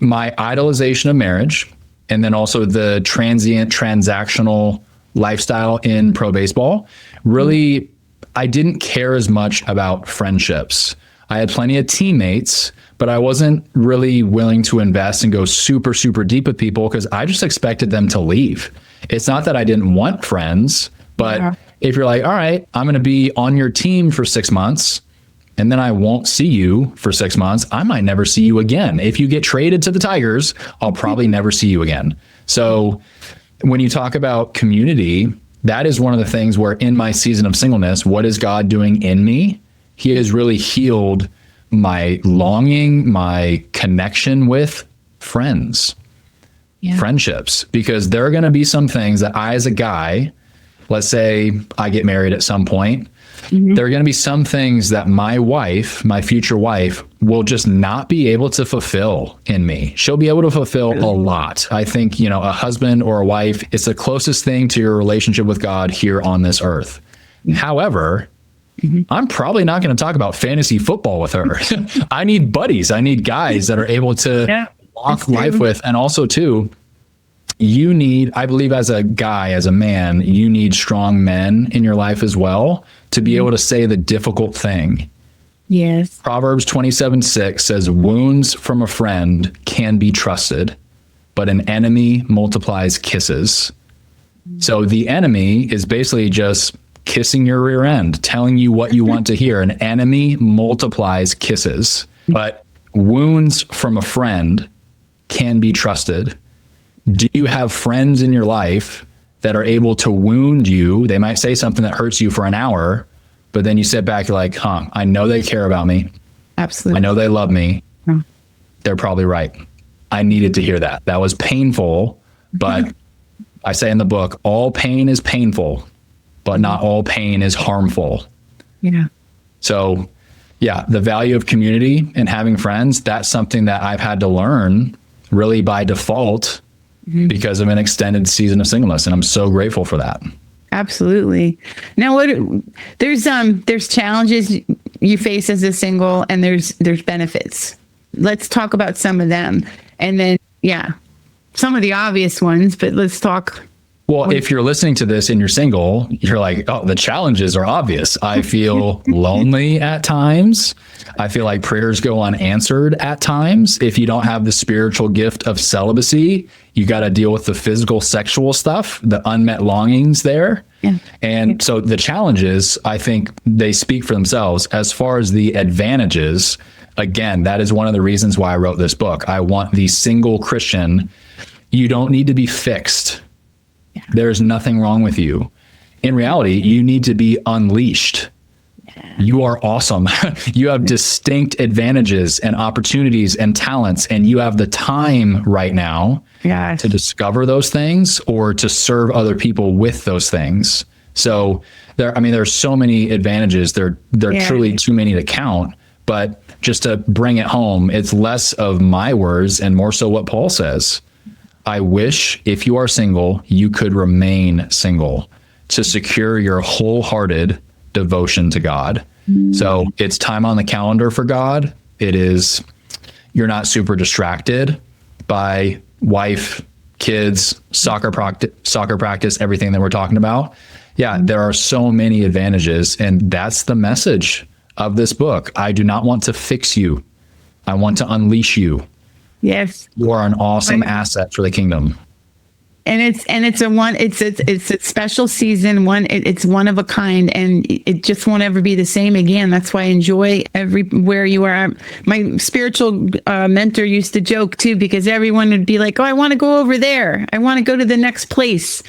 my idolization of marriage, and then also the transient transactional lifestyle in pro baseball, really, I didn't care as much about friendships. I had plenty of teammates, but I wasn't really willing to invest and go super, super deep with people because I just expected them to leave. It's not that I didn't want friends, but if you're all right, I'm going to be on your team for 6 months, and then I won't see you for 6 months, I might never see you again. If you get traded to the Tigers, I'll probably never see you again. So when you talk about community, that is one of the things where in my season of singleness, what is God doing in me? He has really healed my longing, my connection with friends, friendships, because there are going to be some things that I, as a guy, let's say I get married at some point, there are going to be some things that my wife, my future wife, will just not be able to fulfill in me. She'll be able to fulfill a lot. I think, a husband or a wife, it's the closest thing to your relationship with God here on this earth. However, I'm probably not going to talk about fantasy football with her. I need buddies. I need guys that are able to walk life with. And also, too, you need, I believe as a guy, as a man, you need strong men in your life as well to be able to say the difficult thing. Yes. Proverbs 27:6 says, wounds from a friend can be trusted, but an enemy multiplies kisses. So the enemy is basically just kissing your rear end, telling you what you want to hear. An enemy multiplies kisses, but wounds from a friend can be trusted. Do you have friends in your life that are able to wound you? They might say something that hurts you for an hour, but then you sit back, you're I know they care about me. Absolutely. I know they love me. They're probably right. I needed to hear that. That was painful, but I say in the book, all pain is painful, but not all pain is harmful. Yeah. So the value of community and having friends, that's something that I've had to learn really by default because of an extended season of singleness. And I'm so grateful for that. Absolutely. Now, there's challenges you face as a single, and there's benefits. Let's talk about some of them. And then, some of the obvious ones, but let's talk. Well, if you're listening to this and you're single, you're oh, the challenges are obvious. I feel lonely at times. I feel like prayers go unanswered at times. If you don't have the spiritual gift of celibacy, you got to deal with the physical, sexual stuff, the unmet longings there. And so the challenges, I think they speak for themselves. As far as the advantages, again, that is one of the reasons why I wrote this book. I want the single Christian. You don't need to be fixed. There's nothing wrong with you. In reality, you need to be unleashed. You are awesome. You have distinct advantages and opportunities and talents, and you have the time right now to discover those things or to serve other people with those things. So there's so many advantages. They're truly too many to count. But just to bring it home, it's less of my words and more so what Paul says. I wish if you are single, you could remain single to secure your wholehearted devotion to God. So it's time on the calendar for God. It is, you're not super distracted by wife, kids, soccer practice, everything that we're talking about. Yeah, there are so many advantages, and that's the message of this book. I do not want to fix you. I want to unleash you. Yes. You are an awesome asset for the kingdom. And it's a special season. It's one of a kind, and it just won't ever be the same again. That's why I enjoy everywhere you are. My spiritual mentor used to joke too, because everyone would be like, "Oh, I want to go over there. I want to go to the next place."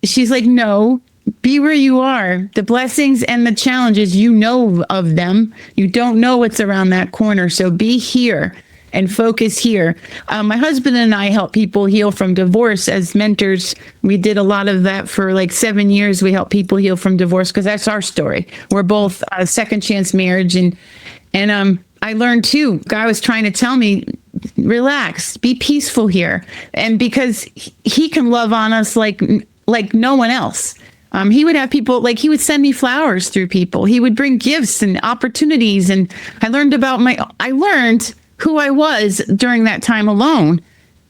She's like, "No, be where you are. The blessings and the challenges, you know of them. You don't know what's around that corner. So be here and focus here." My husband and I help people heal from divorce as mentors. We did a lot of that for like 7 years. We help people heal from divorce because that's our story. We're both second chance marriage. And I learned too, God was trying to tell me, relax, be peaceful here. And because he can love on us like no one else. He would have people, like he would send me flowers through people. He would bring gifts and opportunities. And I learned who I was during that time alone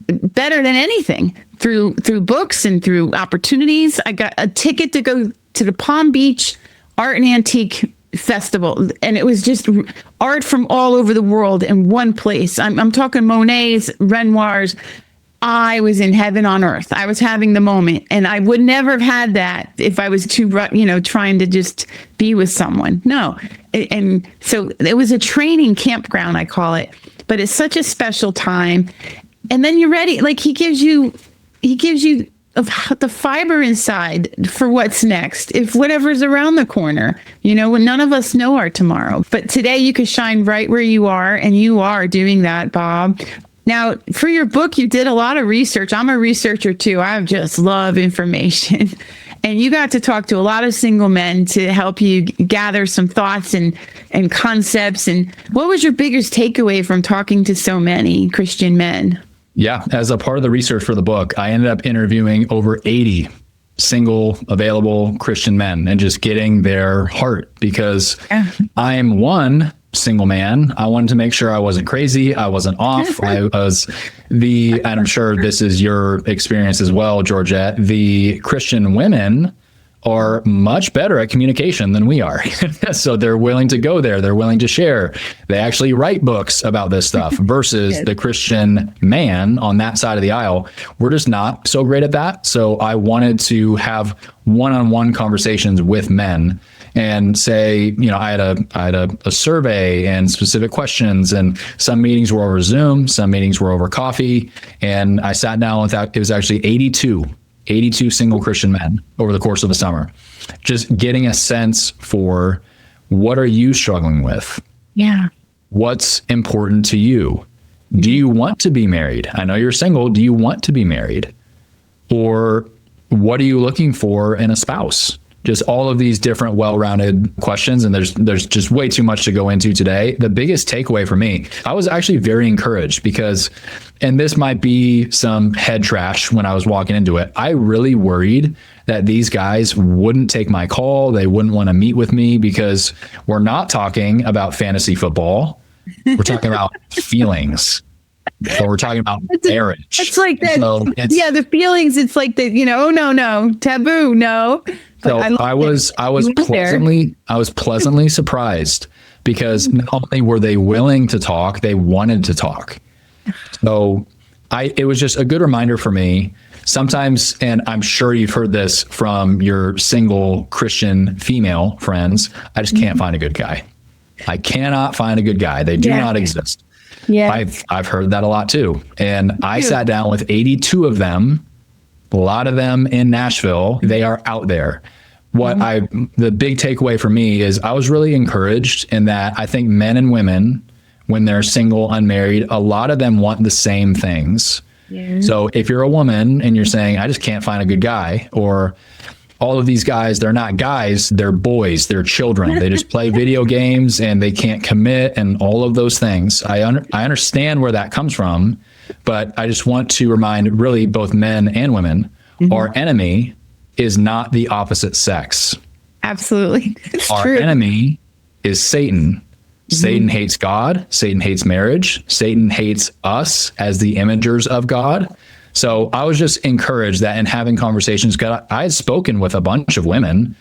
better than anything through books and through opportunities. I got a ticket to go to the Palm Beach Art and Antique Festival, and it was just art from all over the world in one place. I'm talking Monets, Renoirs. I was in heaven on earth. I was having the moment, and I would never have had that if I was trying to just be with someone. No. And so it was a training campground, I call it, but it's such a special time. And then you're ready. Like he gives you the fiber inside for what's next. If whatever's around the corner, when none of us know our tomorrow, but today you can shine right where you are. And you are doing that, Bob. Now, for your book, you did a lot of research. I'm a researcher too. I just love information. And you got to talk to a lot of single men to help you gather some thoughts and concepts. And what was your biggest takeaway from talking to so many Christian men? Yeah, as a part of the research for the book, I ended up interviewing over 80 single, available Christian men and just getting their heart, because I am one single man. I wanted to make sure I wasn't crazy. I wasn't off. And I'm sure this is your experience as well, Georgette. The Christian women are much better at communication than we are. So they're willing to go there. They're willing to share. They actually write books about this stuff versus the Christian man on that side of the aisle. We're just not so great at that. So I wanted to have one-on-one conversations with men and say, I had a survey and specific questions, and some meetings were over Zoom, some meetings were over coffee. And I sat down with it was actually 82 single Christian men over the course of the summer, just getting a sense for what are you struggling with? Yeah. What's important to you? Do you want to be married? I know you're single. Do you want to be married? Or what are you looking for in a spouse? Just all of these different well-rounded questions. And there's just way too much to go into today. The biggest takeaway for me, I was actually very encouraged because, and this might be some head trash when I was walking into it, I really worried that these guys wouldn't take my call. They wouldn't want to meet with me because we're not talking about fantasy football. We're talking about feelings. So we're talking about marriage. It's like that. So the feelings. It's like the, oh, no, taboo, no. But so I was pleasantly surprised because not only were they willing to talk, they wanted to talk. So it was just a good reminder for me. Sometimes, and I'm sure you've heard this from your single Christian female friends, I just can't find a good guy. I cannot find a good guy. They do not exist. Yeah, I've heard that a lot too. And I sat down with 82 of them, a lot of them in Nashville. They are out there. The big takeaway for me is I was really encouraged in that I think men and women, when they're single, unmarried, a lot of them want the same things. Yeah. So if you're a woman and you're saying, I just can't find a good guy, or all of these guys, they're not guys, they're boys, they're children. They just play video games and they can't commit and all of those things. I understand where that comes from, but I just want to remind really both men and women, our enemy is not the opposite sex. Absolutely. It's our true. enemy is Satan. Satan hates God. Satan hates marriage. Satan hates us as the imagers of God. So I was just encouraged that in having conversations, because I had spoken with a bunch of women.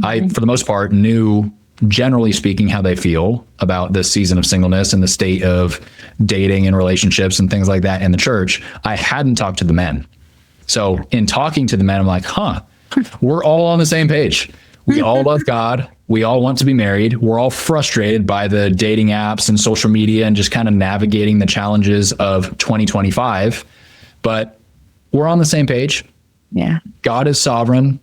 I, for the most part, knew, generally speaking, how they feel about this season of singleness and the state of dating and relationships and things like that in the church. I hadn't talked to the men. So in talking to the men, I'm like, we're all on the same page. We all love God. We all want to be married. We're all frustrated by the dating apps and social media and just kind of navigating the challenges of 2025. But we're on the same page. Yeah. God is sovereign.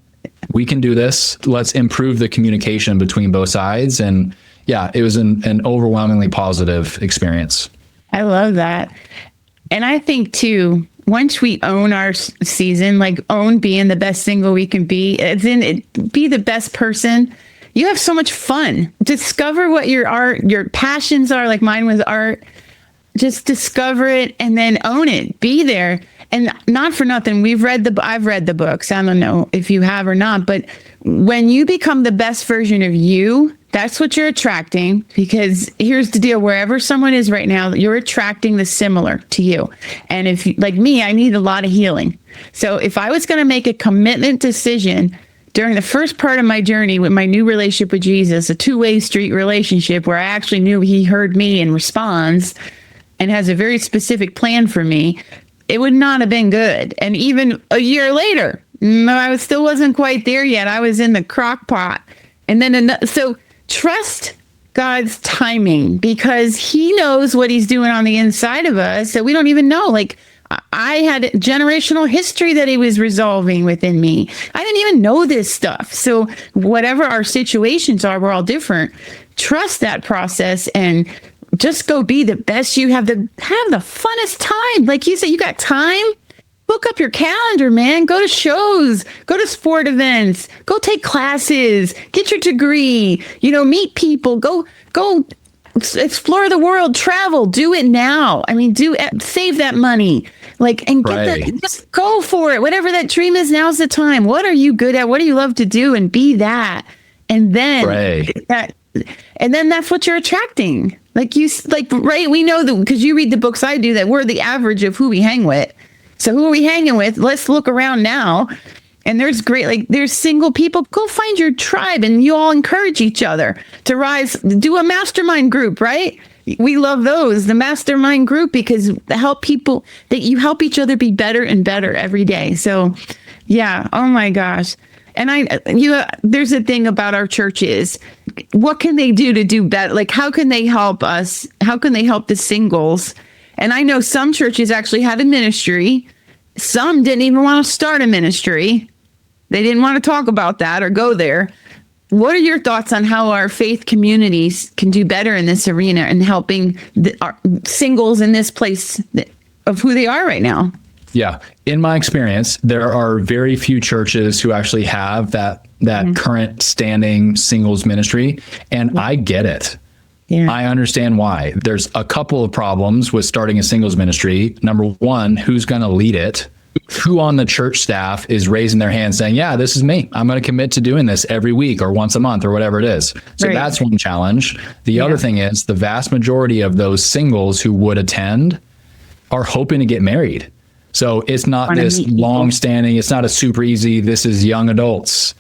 We can do this. Let's improve the communication between both sides. And yeah, it was an overwhelmingly positive experience. I love that. And I think too, once we own our season, like own being the best single we can be, be the best person, you have so much fun. Discover what your passions are. Like mine was art. Just discover it and then own it. Be there. And not for nothing, I've read the books. I don't know if you have or not, but when you become the best version of you, that's what you're attracting. Because here's the deal, wherever someone is right now, you're attracting the similar to you. And if, like me, I need a lot of healing. So if I was going to make a commitment decision during the first part of my journey with my new relationship with Jesus, a two-way street relationship where I actually knew he heard me and responds and has a very specific plan for me, it would not have been good. And even a year later, I still wasn't quite there yet. I was in the crock pot. And then, so trust God's timing, because he knows what he's doing on the inside of us that we don't even know. Like I had generational history that he was resolving within me. I didn't even know this stuff. So whatever our situations are, we're all different. Trust that process and just go be the best you have the funnest time. Like you said, you got time. Book up your calendar, man. Go to shows, go to sport events, go take classes, get your degree, meet people, go explore the world, travel, do it now. I mean, save that money, and get just go for it. Whatever that dream is, now's the time. What are you good at? What do you love to do? And be that. And then that's what you're attracting. We know that because you read the books I do, that we're the average of who we hang with. So who are we hanging with? Let's look around now. And there's there's single people. Go find your tribe and you all encourage each other to rise. Do a mastermind group, right? We love those, the mastermind group, because you help each other be better and better every day. So yeah. Oh my gosh. And there's a thing about our churches. What can they do to do better? Like, how can they help us? How can they help the singles? And I know some churches actually had a ministry. Some didn't even want to start a ministry. They didn't want to talk about that or go there. What are your thoughts on how our faith communities can do better in this arena and helping our singles in this place of who they are right now? Yeah. In my experience, there are very few churches who actually have that current standing singles ministry. And I get it. Yeah. I understand why. There's a couple of problems with starting a singles ministry. Number one, who's going to lead it? Who on the church staff is raising their hand saying, yeah, this is me. I'm going to commit to doing this every week or once a month or whatever it is. So that's one challenge. The other thing is the vast majority of those singles who would attend are hoping to get married. So it's not this long-standing, it's not a super easy, this is young adults.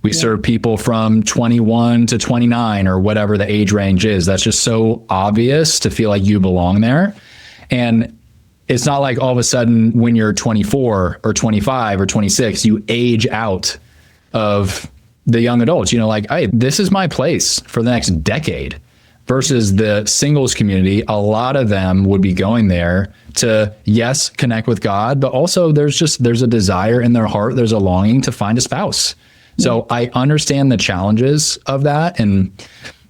We serve people from 21 to 29 or whatever the age range is. That's just so obvious to feel like you belong there. And it's not like all of a sudden when you're 24 or 25 or 26, you age out of the young adults. Hey, this is my place for the next decade. Versus the singles community, a lot of them would be going there to, yes, connect with God, but also there's a desire in their heart, there's a longing to find a spouse. So I understand the challenges of that. And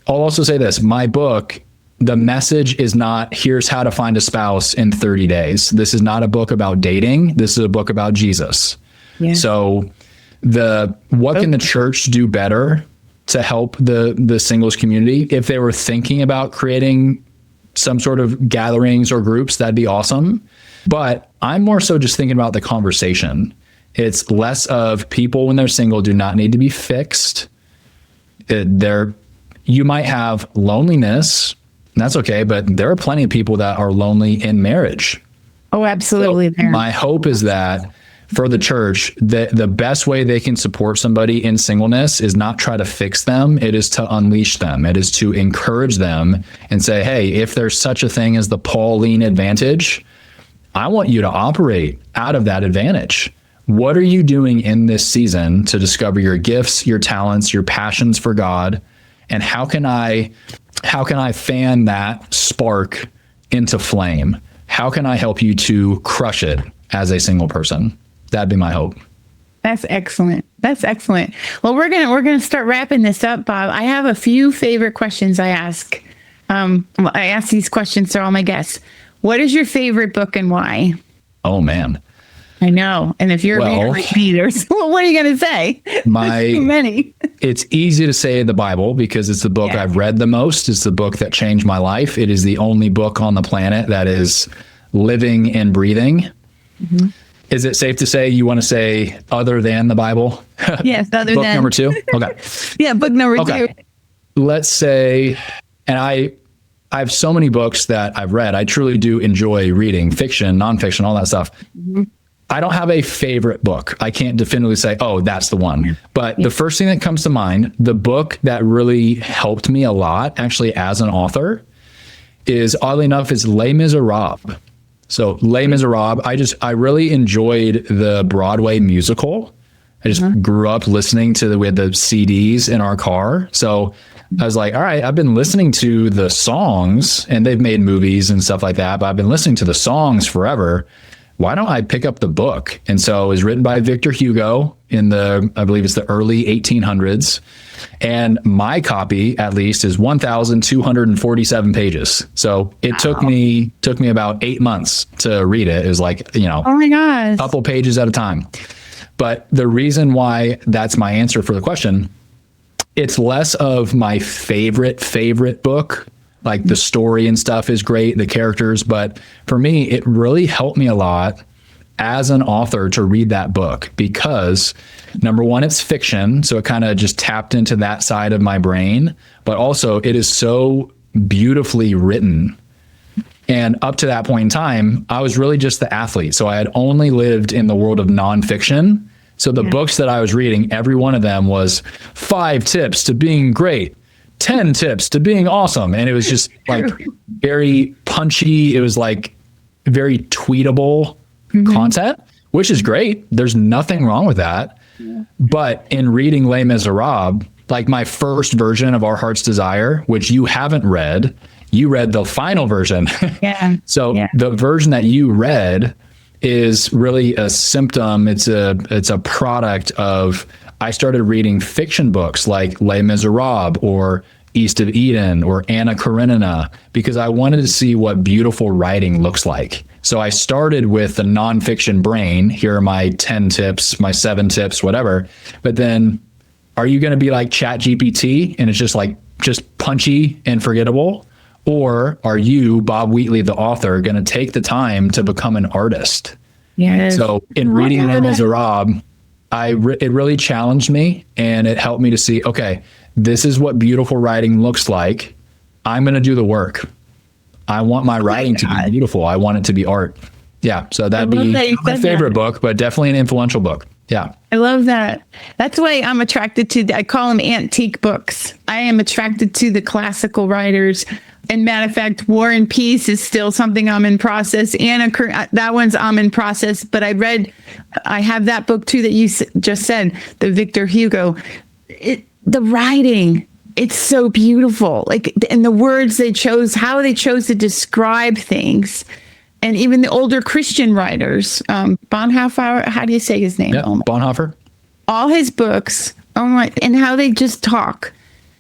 I'll also say this, my book, the message is not, here's how to find a spouse in 30 days. This is not a book about dating. This is a book about Jesus. Yeah. So what can the church do better to help the singles community? If they were thinking about creating some sort of gatherings or groups, that'd be awesome. But I'm more so just thinking about the conversation. It's less of people when they're single do not need to be fixed. You might have loneliness, and that's okay, but there are plenty of people that are lonely in marriage. Oh, absolutely. So my hope is that for the church, the best way they can support somebody in singleness is not try to fix them. It is to unleash them. It is to encourage them and say, hey, if there's such a thing as the Pauline Advantage, I want you to operate out of that advantage. What are you doing in this season to discover your gifts, your talents, your passions for God? And how can I fan that spark into flame? How can I help you to crush it as a single person? That'd be my hope. That's excellent. That's excellent. Well, we're gonna start wrapping this up, Bob. I have a few favorite questions I ask. I ask these questions to all my guests. What is your favorite book and why? Oh man, I know. And if you're a reader like me, what are you gonna say? There's too many. It's easy to say the Bible because it's the book I've read the most. It's the book that changed my life. It is the only book on the planet that is living and breathing. Mm-hmm. Is it safe to say you want to say other than the Bible? Yes, other book than. Book number 2? Okay. Yeah, book number 2. Let's say, and I have so many books that I've read. I truly do enjoy reading fiction, nonfiction, all that stuff. Mm-hmm. I don't have a favorite book. I can't definitively say, oh, that's the one. But the first thing that comes to mind, the book that really helped me a lot, actually as an author, is oddly enough, is Les Miserables. So Les Miserables, I really enjoyed the Broadway musical. I just grew up listening to we had the CDs in our car. So I was like, all right, I've been listening to the songs, and they've made movies and stuff like that, but I've been listening to the songs forever. Why don't I pick up the book? And so it was written by Victor Hugo in I believe it's the early 1800s. And my copy, at least, is 1,247 pages. So it took me about 8 months to read it. It was like, oh my gosh, a couple pages at a time. But the reason why that's my answer for the question, it's less of my favorite book. Like the story and stuff is great, the characters, but for me, it really helped me a lot as an author to read that book because number one, it's fiction. So it kind of just tapped into that side of my brain, but also it is so beautifully written. And up to that point in time, I was really just the athlete. So I had only lived in the world of nonfiction. So the books that I was reading, every one of them was 5 tips to being great. 10 tips to being awesome. And it was just like very punchy. It was like very tweetable content, which is great. There's nothing wrong with that. Yeah. But in reading Les Miserables, like my first version of Our Heart's Desire, which you haven't read, you read the final version. Yeah. So the version that you read is really a symptom. It's a product of, I started reading fiction books like Les Miserables or East of Eden or Anna Karenina because I wanted to see what beautiful writing looks like. So I started with the nonfiction brain. Here are my 10 tips, my 7 tips, whatever. But then are you going to be like ChatGPT and it's just punchy and forgettable? Or are you, Bob Wheatley, the author, going to take the time to become an artist? Yes. So in reading Les Miserables, it really challenged me and it helped me to see, okay, this is what beautiful writing looks like. I'm going to do the work. I want my writing to be beautiful. I want it to be art. Yeah. So that'd be my favorite book, but definitely an influential book. Yeah. I love that. That's why I'm attracted to, I call them antique books. I am attracted to the classical writers. And matter of fact, War and Peace is still something I'm in process. That one's I'm in process. But I have that book too that you just said, the Victor Hugo. The writing, it's so beautiful. Like, and the words they chose, how they chose to describe things. And even the older Christian writers, Bonhoeffer, how do you say his name? Yeah, Bonhoeffer. All his books Oh my, and how they just talk.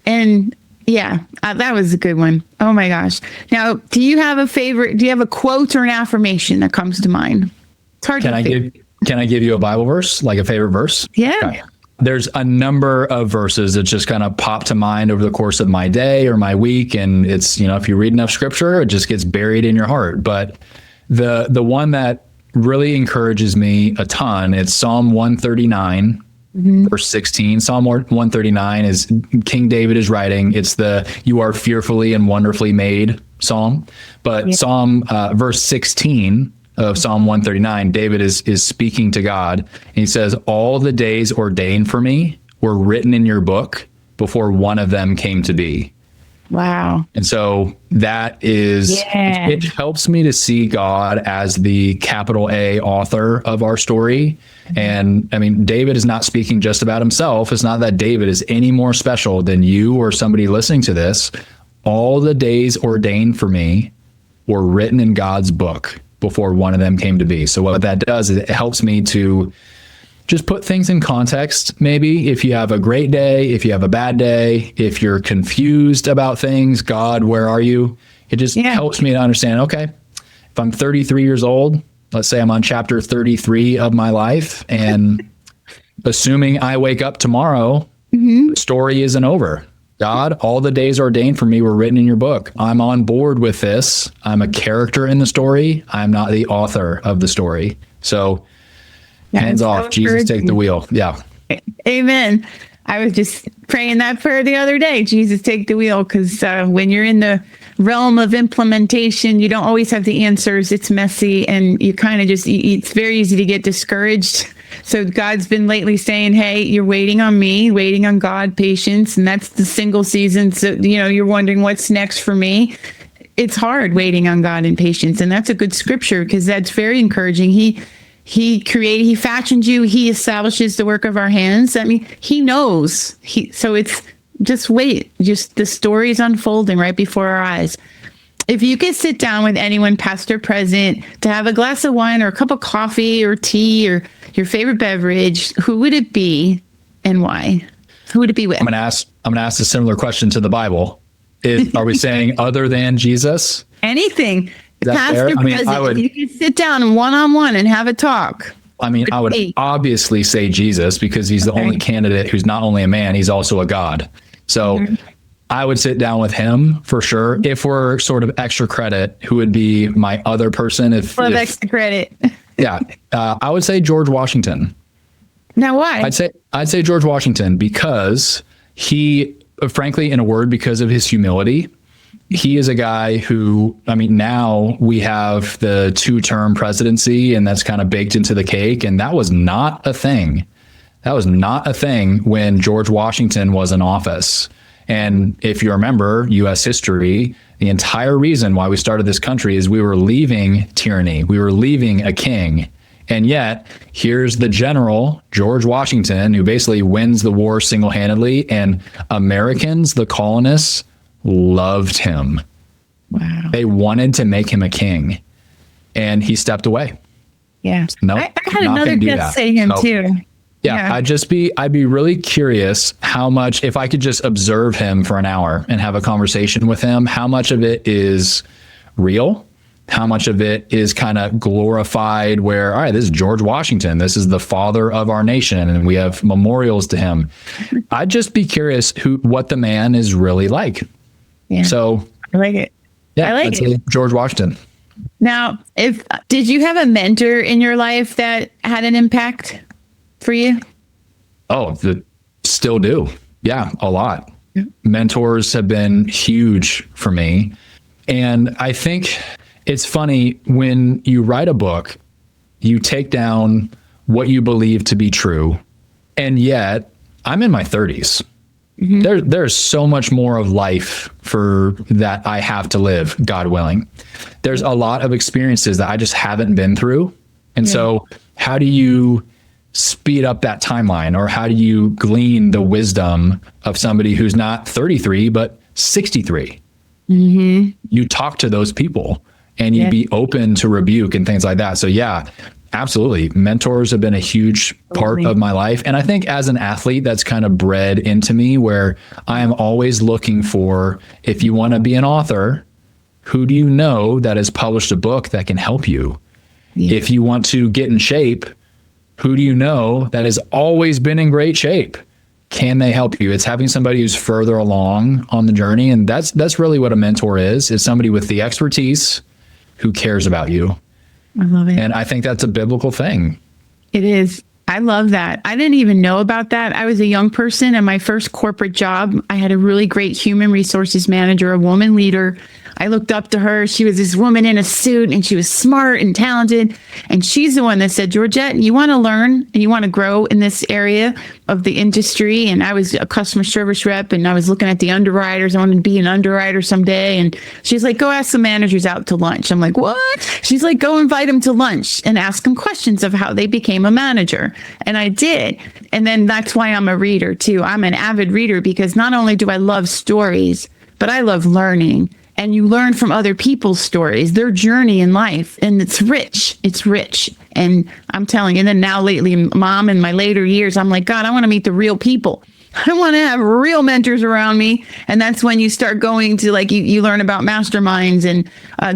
And yeah, that was a good one. Oh my gosh. Now, do you have a quote or an affirmation that comes to mind? It's hard Can I give you a Bible verse, like a favorite verse? Yeah. Okay. There's a number of verses that just kind of pop to mind over the course of my day or my week. And it's, if you read enough scripture, it just gets buried in your heart. But the one that really encourages me a ton, it's Psalm 139, verse 16. Psalm 139 is King David is writing. It's the "You are fearfully and wonderfully made" Psalm. But verse 16 of Psalm 139, David is speaking to God, and he says, "All the days ordained for me were written in your book before one of them came to be." Wow. And so that is, it helps me to see God as the capital A author of our story. And I mean, David is not speaking just about himself. It's not that David is any more special than you or somebody listening to this. All the days ordained for me were written in God's book before one of them came to be. So what that does is it helps me to just put things in context. Maybe if you have a great day, if you have a bad day, if you're confused about things, God, where are you? It just helps me to understand, okay, if I'm 33 years old, let's say I'm on chapter 33 of my life, and assuming I wake up tomorrow, the story isn't over. God, all the days ordained for me were written in your book. I'm on board with this. I'm a character in the story. I'm not the author of the story. So hands off, Jesus, take the wheel. Yeah. Amen. I was just praying that prayer the other day. Jesus, take the wheel. Because when you're in the realm of implementation, you don't always have the answers. It's messy, and you kind of it's very easy to get discouraged. So God's been lately saying, hey, you're waiting on me, waiting on God, patience. And that's the single season. So, you're wondering what's next for me. It's hard waiting on God and patience. And that's a good scripture, because that's very encouraging. He fashioned you. He establishes the work of our hands. I mean, he knows. So it's just wait. Just the story is unfolding right before our eyes. If you could sit down with anyone, past or present, to have a glass of wine or a cup of coffee or tea or your favorite beverage, who would it be and why? Who would it be with? I'm gonna ask a similar question to the Bible. Are we saying other than Jesus? Anything. Past fair? or present, you could sit down one-on-one and have a talk. I mean, I would obviously say Jesus, because he's the only candidate who's not only a man, he's also a God. So I would sit down with him for sure. If we're sort of extra credit, who would be my other person? If extra credit. Yeah. I would say George Washington. Now, why? I'd say George Washington, because he, frankly, in a word, because of his humility. He is a guy who, I mean, now we have the 2-term presidency, and that's kind of baked into the cake. And that was not a thing. That was not a thing when George Washington was in office. And if you remember U.S. history, the entire reason why we started this country is we were leaving tyranny. We were leaving a king. And yet, here's the general, George Washington, who basically wins the war single-handedly. And Americans, the colonists, loved him. Wow. They wanted to make him a king, and he stepped away. Yeah. No, I had another guest say him too. Yeah. I'd be really curious how much, if I could just observe him for an hour and have a conversation with him, how much of it is real, how much of it is kind of glorified, where, all right, this is George Washington, this is the father of our nation, and we have memorials to him. I'd just be curious what the man is really like. Yeah. So I like it. Yeah, I like it. George Washington. Now, did you have a mentor in your life that had an impact for you? Oh, still do. Yeah, a lot. Yeah. Mentors have been huge for me. And I think it's funny, when you write a book, you take down what you believe to be true. And yet, I'm in my 30s. Mm-hmm. There's so much more of life for that I have to live, God willing. There's a lot of experiences that I just haven't been through. And so how do you speed up that timeline, or how do you glean the wisdom of somebody who's not 33, but 63? Mm-hmm. You talk to those people, and you'd be open to rebuke and things like that. So yeah, Absolutely. Mentors have been a huge part of my life. And I think as an athlete, that's kind of bred into me, where I am always looking for, if you want to be an author, who do you know that has published a book that can help you? Yeah. If you want to get in shape, who do you know that has always been in great shape? Can they help you? It's having somebody who's further along on the journey. And that's really what a mentor is somebody with the expertise who cares about you. I love it. And I think that's a biblical thing. It is. I love that. I didn't even know about that. I was a young person, and my first corporate job, I had a really great human resources manager, a woman leader. I looked up to her. She was this woman in a suit, and she was smart and talented. And she's the one that said, Georgette, you want to learn and you want to grow in this area of the industry. And I was a customer service rep, and I was looking at the underwriters. I wanted to be an underwriter someday. And she's like, go ask some managers out to lunch. I'm like, what? She's like, go invite them to lunch and ask them questions of how they became a manager. And I did. And then that's why I'm a reader too. I'm an avid reader, because not only do I love stories, but I love learning. And you learn from other people's stories, their journey in life. And it's rich. It's rich. And I'm telling you, and then now lately, Mom, in my later years, I'm like, God, I want to meet the real people. I want to have real mentors around me. And that's when you start going to, like, you learn about masterminds and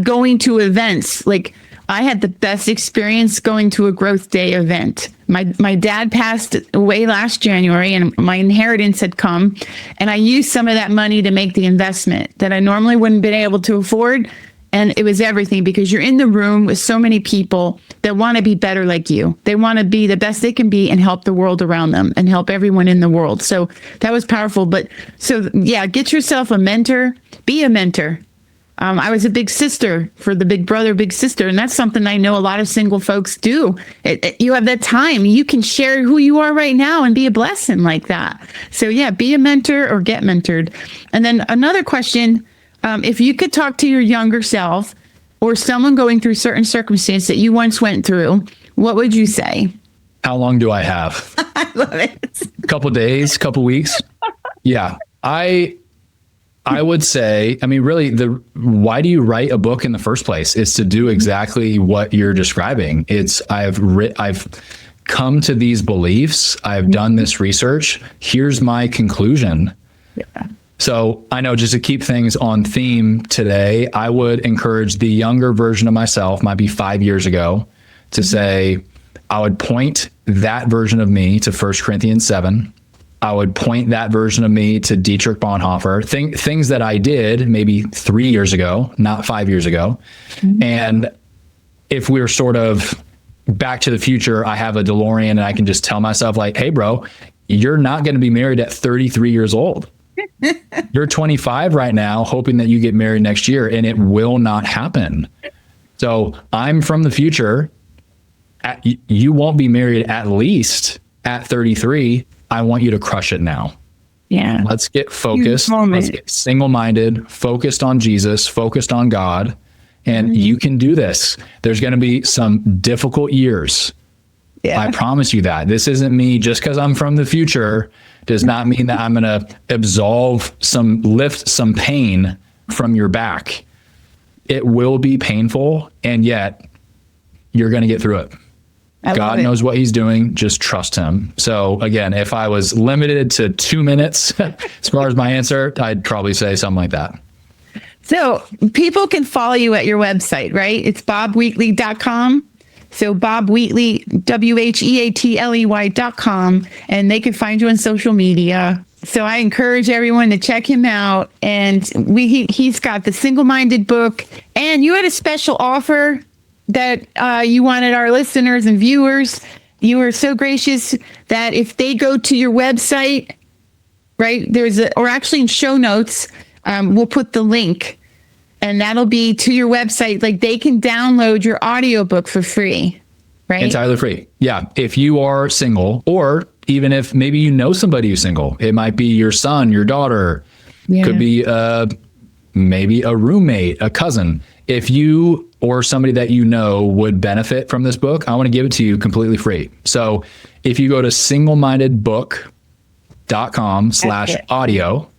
going to events. Like, I had the best experience going to a growth day event. My dad passed away last January, and my inheritance had come, and I used some of that money to make the investment that I normally wouldn't have been able to afford. And it was everything, because you're in the room with so many people that want to be better like you. They want to be the best they can be and help the world around them and help everyone in the world. So that was powerful. But so, yeah, get yourself a mentor, be a mentor. I was a big sister for the big brother, big sister. And that's something I know a lot of single folks do. You have that time. You can share who you are right now and be a blessing like that. So yeah, be a mentor or get mentored. And then another question, if you could talk to your younger self or someone going through certain circumstance that you once went through, what would you say? How long do I have? I love it. A couple days, couple weeks. Yeah. I would say, I mean, really, why do you write a book in the first place? It's to do exactly what you're describing. I've come to these beliefs. I've done this research. Here's my conclusion. Yeah. So I know, just to keep things on theme today, I would encourage the younger version of myself, might be 5 years ago, to say, I would point that version of me to 1 Corinthians 7. I would point that version of me to Dietrich Bonhoeffer, things that I did maybe 3 years ago, not 5 years ago. Mm-hmm. And if we're sort of back to the future, I have a DeLorean and I can just tell myself, like, hey, bro, you're not going to be married at 33 years old. You're 25 right now, hoping that you get married next year, and it will not happen. So I'm from the future. You won't be married at least at 33. I want you to crush it now. Yeah. Let's get focused. Let's get single-minded, focused on Jesus, focused on God. And you can do this. There's going to be some difficult years. Yeah. I promise you that. This isn't me, just because I'm from the future does not mean that I'm going to lift some pain from your back. It will be painful, and yet you're going to get through it. God knows what he's doing. Just trust him. So again, if I was limited to 2 minutes, as far as my answer, I'd probably say something like that. So people can follow you at your website, right? It's bobwheatley.com. So Bob Wheatley, WHEATLEY.com, and they can find you on social media. So I encourage everyone to check him out. And he's got the Single-Minded book, and you had a special offer that you wanted our listeners and viewers. You were so gracious that if they go to your website, right, or actually in show notes, we'll put the link, and that'll be to your website. Like, they can download your audiobook for free, right? Entirely free. Yeah. If you are single, or even if maybe you know somebody who's single, it might be your son, your daughter, could be maybe a roommate, a cousin. If you or somebody that you know would benefit from this book, I want to give it to you completely free. So if you go to singlemindedbook.com/audio,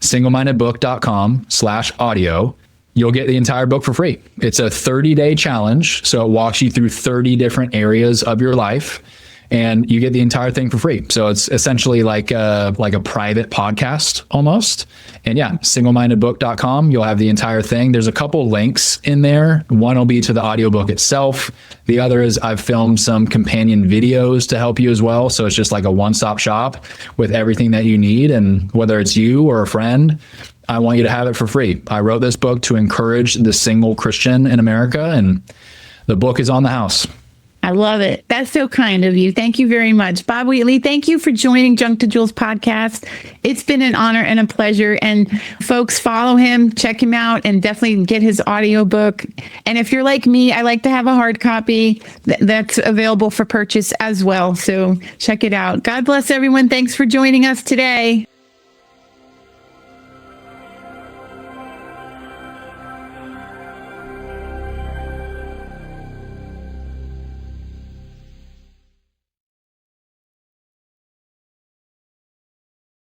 singlemindedbook.com/audio, you'll get the entire book for free. It's a 30-day challenge. So it walks you through 30 different areas of your life, and you get the entire thing for free. So it's essentially like a private podcast almost. And yeah, singlemindedbook.com. You'll have the entire thing. There's a couple links in there. One will be to the audiobook itself. The other is I've filmed some companion videos to help you as well. So it's just like a one-stop shop with everything that you need. And whether it's you or a friend, I want you to have it for free. I wrote this book to encourage the single Christian in America, and the book is on the house. I love it. That's so kind of you. Thank you very much. Bob Wheatley, thank you for joining Junk to Jewels podcast. It's been an honor and a pleasure. And folks, follow him, check him out, and definitely get his audiobook. And if you're like me, I like to have a hard copy that's available for purchase as well. So check it out. God bless everyone. Thanks for joining us today.